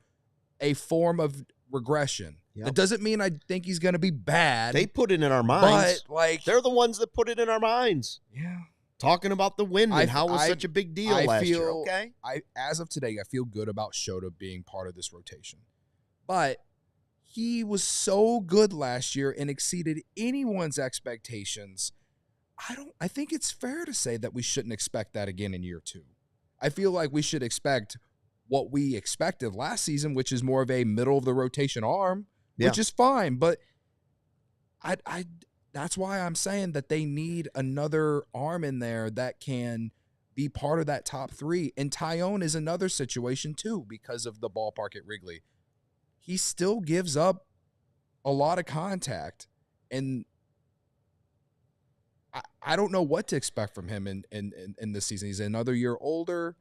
a form of regression. Yep. That doesn't mean I think he's going to be bad. They put it in our minds. But, like, they're the ones that put it in our minds. Yeah. Talking about the wind and how it was such a big deal last year. Okay. As of today, I feel good about Shota being part of this rotation. But he was so good last year and exceeded anyone's expectations. I think it's fair to say that we shouldn't expect that again in year 2. I feel like we should expect what we expected last season, which is more of a middle of the rotation arm, which is fine. But that's why I'm saying that they need another arm in there that can be part of that top 3. And Tyone is another situation too because of the ballpark at Wrigley. He still gives up a lot of contact, and I don't know what to expect from him in this season. He's another year older.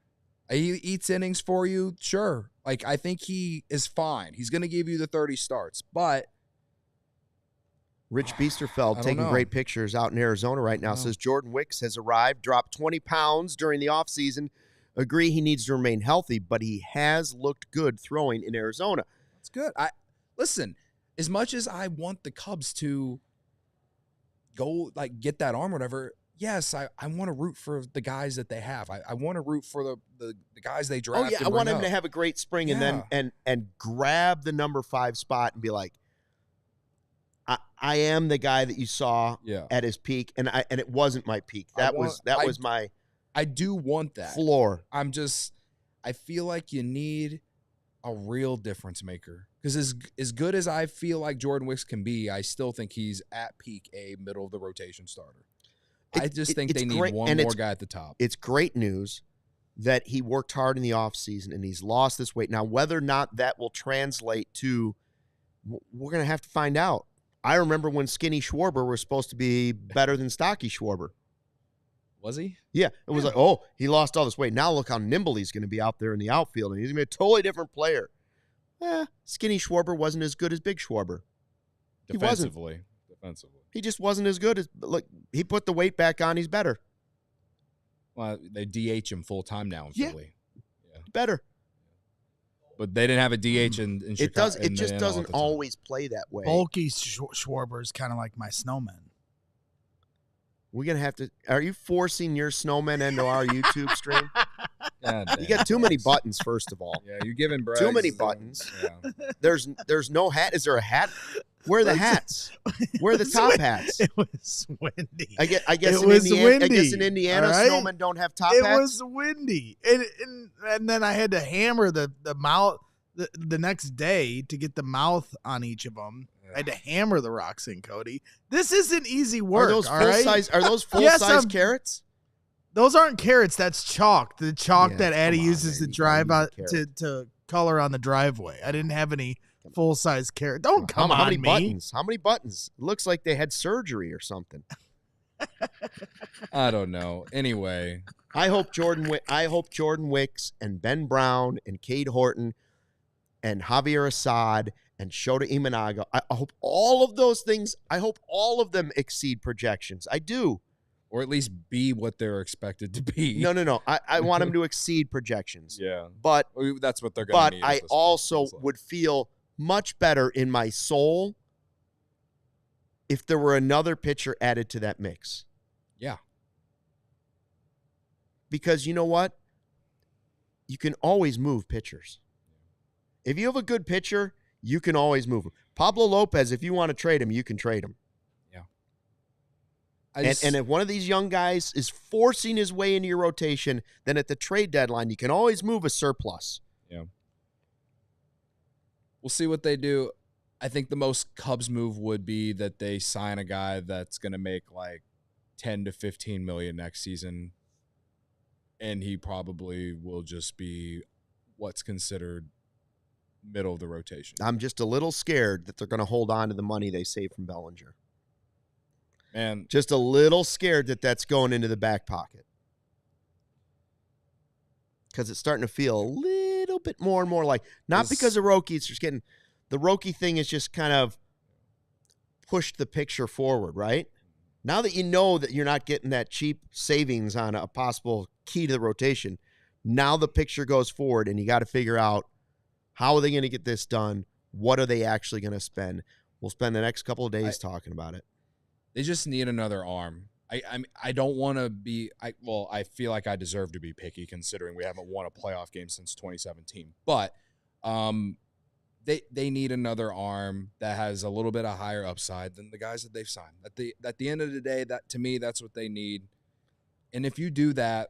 He eats innings for you, sure. Like, I think he is fine. He's going to give you the 30 starts, but Rich Biesterfeld taking great pictures out in Arizona right now says Jordan Wicks has arrived, dropped 20 pounds during the offseason. Agree he needs to remain healthy, but he has looked good throwing in Arizona. That's good. Listen, as much as I want the Cubs to go, like, get that arm or whatever, yes, I want to root for the guys that they have. I want to root for the guys they draft. Oh, yeah, I want him to have a great spring and then grab the number 5 spot and be like, I am the guy that you saw at his peak, and it wasn't my peak. That was my. I do want that floor. I feel like you need a real difference maker, because as good as I feel like Jordan Wicks can be, I still think he's at peak a middle of the rotation starter. I just think they need one more guy at the top. It's great news that he worked hard in the offseason and he's lost this weight. Now, whether or not that will translate to, we're going to have to find out. I remember when Skinny Schwarber was supposed to be better than Stocky Schwarber. Was he? Yeah. It was like, oh, he lost all this weight. Now look how nimble he's going to be out there in the outfield, and he's going to be a totally different player. Skinny Schwarber wasn't as good as Big Schwarber. Defensively. He just wasn't as good as, look, he put the weight back on. He's better. Well, they DH him full time now in Philly. Yeah. Better. But they didn't have a DH in Chicago. It just doesn't always play that way. Bulky Schwarber is kind of like my snowman. We're going to have to – are you forcing your snowman into our YouTube stream? God, you got too many buttons, first of all. Yeah, you're giving Braggs too many buttons. Yeah. There's no hat. Is there a hat? Where are the hats? Where are the top hats? It was windy. I guess windy. I guess in Indiana, snowmen don't have top hats. It was windy. And then I had to hammer the mouth the next day to get the mouth on each of them. I had to hammer the rocks in, Cody. This isn't easy work. Are those full-size carrots? Those aren't carrots. That's chalk. The chalk that Addie uses to drive out to color on the driveway. I didn't have any full-size carrot. Don't come on how many me. Buttons? How many buttons? It looks like they had surgery or something. I don't know. Anyway, I hope Jordan Wicks and Ben Brown and Cade Horton and Javier Assad and Shota Imanaga, I hope all of those things, I hope all of them exceed projections. I do. Or at least be what they're expected to be. No. I want them to exceed projections. Yeah. But that's what they're going to need. But I also would feel much better in my soul if there were another pitcher added to that mix. Yeah. Because you know what? You can always move pitchers. If you have a good pitcher, you can always move him. Pablo Lopez, if you want to trade him, you can trade him. Yeah. And if one of these young guys is forcing his way into your rotation, then at the trade deadline, you can always move a surplus. Yeah. We'll see what they do. I think the most Cubs move would be that they sign a guy that's going to make like 10 to 15 million next season. and he probably will just be what's considered middle of the rotation. I'm just a little scared that they're going to hold on to the money they saved from Bellinger. Man, just a little scared that that's going into the back pocket. Because it's starting to feel a little bit more and more like, not because of Roki, it's just getting, the Roki thing is just kind of pushed the picture forward, right? Now that you know that you're not getting that cheap savings on a possible key to the rotation, now the picture goes forward and you got to figure out, how are they going to get this done? What are they actually going to spend? We'll spend the next couple of days talking about it. They just need another arm. I don't want to be I feel like I deserve to be picky considering we haven't won a playoff game since 2017. But they need another arm that has a little bit of higher upside than the guys that they've signed. At the end of the day, that to me, that's what they need. And if you do that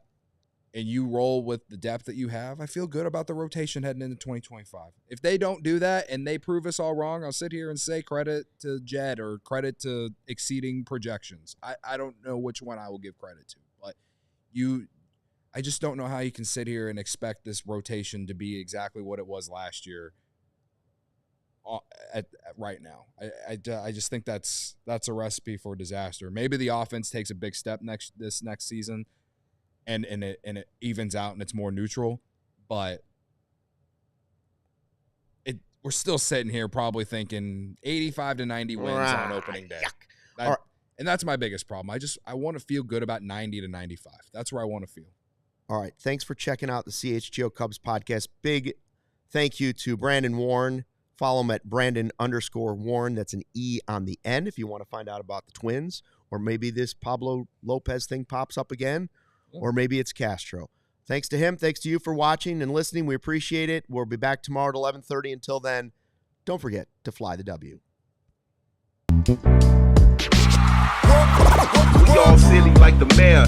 and you roll with the depth that you have, I feel good about the rotation heading into 2025. If they don't do that and they prove us all wrong, I'll sit here and say credit to Jed or credit to exceeding projections. I don't know which one I will give credit to, but I just don't know how you can sit here and expect this rotation to be exactly what it was last year right now. I just think that's a recipe for disaster. Maybe the offense takes a big step this next season, and it evens out and it's more neutral, but we're still sitting here probably thinking 85 to 90 wins on opening day. And that's my biggest problem. I want to feel good about 90 to 95. That's where I want to feel. All right. Thanks for checking out the CHGO Cubs podcast. Big thank you to Brandon Warne. Follow him at Brandon_Warne. That's an E on the end if you want to find out about the Twins, or maybe this Pablo Lopez thing pops up again, or maybe it's Castro. Thanks to him. Thanks to you for watching and listening. We appreciate it. We'll be back tomorrow at 11:30. Until then, don't forget to fly the W. We all silly like the mayor.